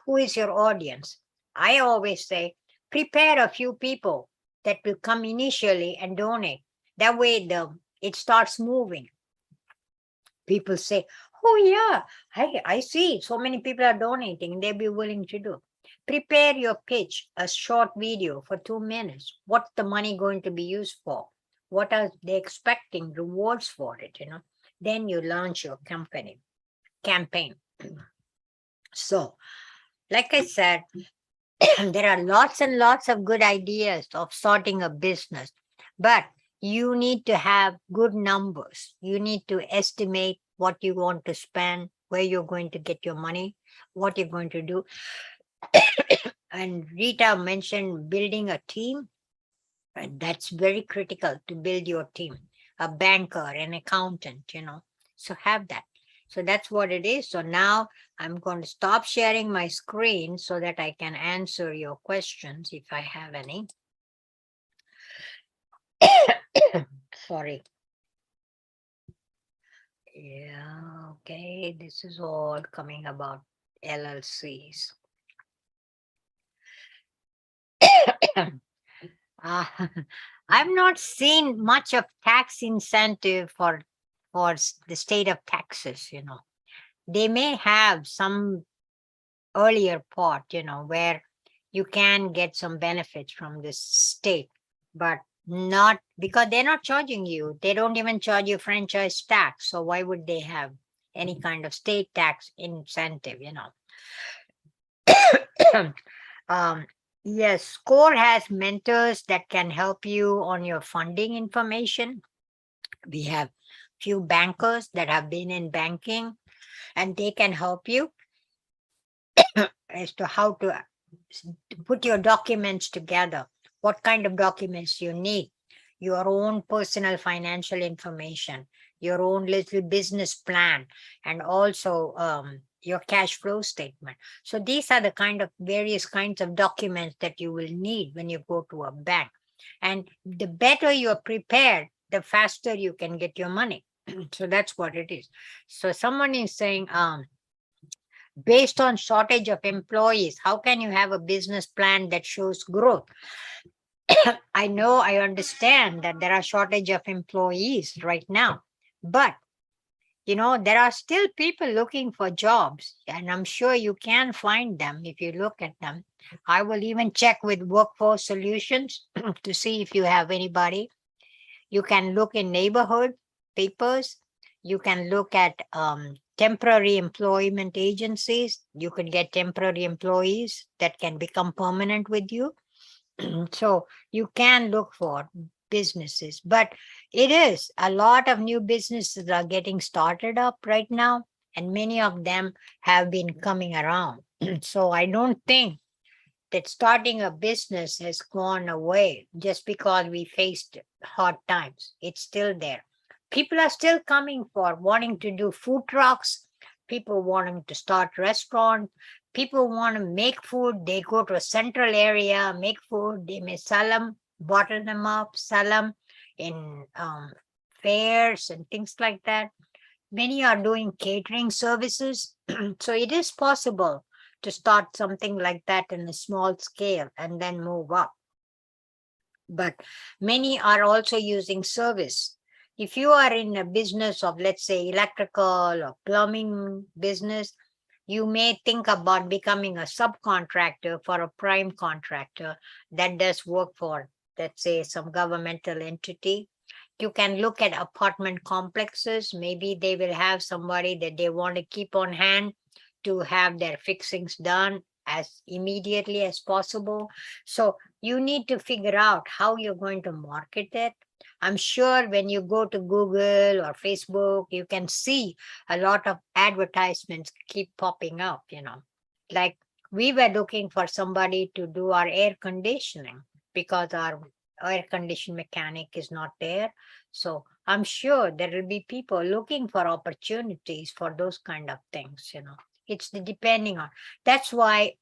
who is your audience. I always say, prepare a few people that will come initially and donate. That way it starts moving. People say, oh yeah, I see so many people are donating. They'll be willing to do. Prepare your pitch, a short video for 2 minutes. What's the money going to be used for? What are they expecting rewards for it? Then you launch your campaign. So, like I said, there are lots and lots of good ideas of starting a business, but you need to have good numbers. You need to estimate what you want to spend, where you're going to get your money, what you're going to do. And Rita mentioned building a team. And that's very critical to build your team, a banker, an accountant, So have that. So that's what it is. So now I'm going to stop sharing my screen so that I can answer your questions if I have any. Sorry. Yeah, okay. This is all coming about LLCs. I've not seen much of tax incentive for the state of Texas, They may have some earlier part, where you can get some benefits from this state, but not because they're not charging you. They don't even charge you franchise tax. So why would they have any kind of state tax incentive, Yes, SCORE has mentors that can help you on your funding information. We have few bankers that have been in banking, and they can help you as to how to put your documents together, what kind of documents you need. your own personal financial information, your own little business plan, and also your cash flow statement. So these are the kind of various kinds of documents that you will need when you go to a bank. And the better you're prepared, the faster you can get your money. So that's what it is. So someone is saying, based on shortage of employees, how can you have a business plan that shows growth? I understand that there are shortage of employees right now, but there are still people looking for jobs, and I'm sure you can find them if you look at them. I will even check with Workforce Solutions to see if you have anybody. You can look in neighborhood papers. You can look at temporary employment agencies. You can get temporary employees that can become permanent with you. So you can look for businesses, but it is a lot of new businesses are getting started up right now, and many of them have been coming around. So I don't think that starting a business has gone away just because we faced hard times. It's still there. People are still coming for wanting to do food trucks. People wanting to start restaurants. People want to make food. They go to a central area, make food. They may sell them, bottle them up, sell them in fairs and things like that. Many are doing catering services. So it is possible to start something like that in a small scale and then move up. But many are also using service. If you are in a business of, let's say, electrical or plumbing business, you may think about becoming a subcontractor for a prime contractor that does work for, let's say, some governmental entity. You can look at apartment complexes. Maybe they will have somebody that they want to keep on hand to have their fixings done as immediately as possible. So you need to figure out how you're going to market it. I'm sure when you go to Google or Facebook, you can see a lot of advertisements keep popping up, like we were looking for somebody to do our air conditioning because our air condition mechanic is not there. So I'm sure there will be people looking for opportunities for those kind of things. It's depending on. That's why,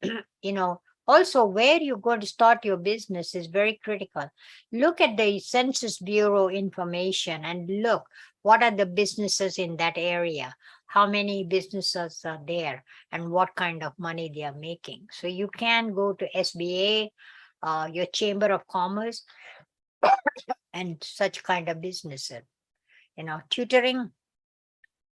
also where you go to start your business is very critical. Look at the Census Bureau information and look what are the businesses in that area, how many businesses are there, and what kind of money they are making. So you can go to SBA, your Chamber of Commerce, and such kind of businesses. Tutoring.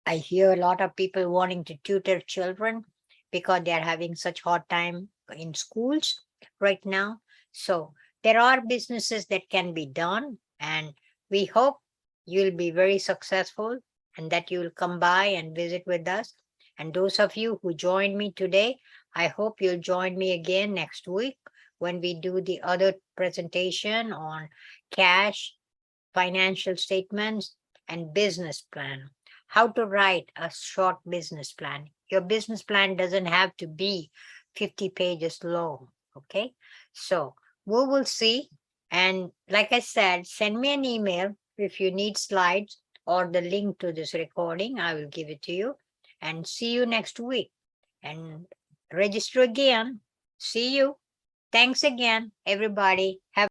I hear a lot of people wanting to tutor children because they are having such hard time in schools right now. So there are businesses that can be done, and we hope you'll be very successful and that you'll come by and visit with us. And those of you who joined me today, I hope you'll join me again next week when we do the other presentation on cash, financial statements, and business plan. How to write a short business plan. Your business plan doesn't have to be 50 pages long. Okay. So we will see. And like I said, send me an email if you need slides or the link to this recording. I will give it to you. And see you next week. And register again. See you. Thanks again, everybody. Have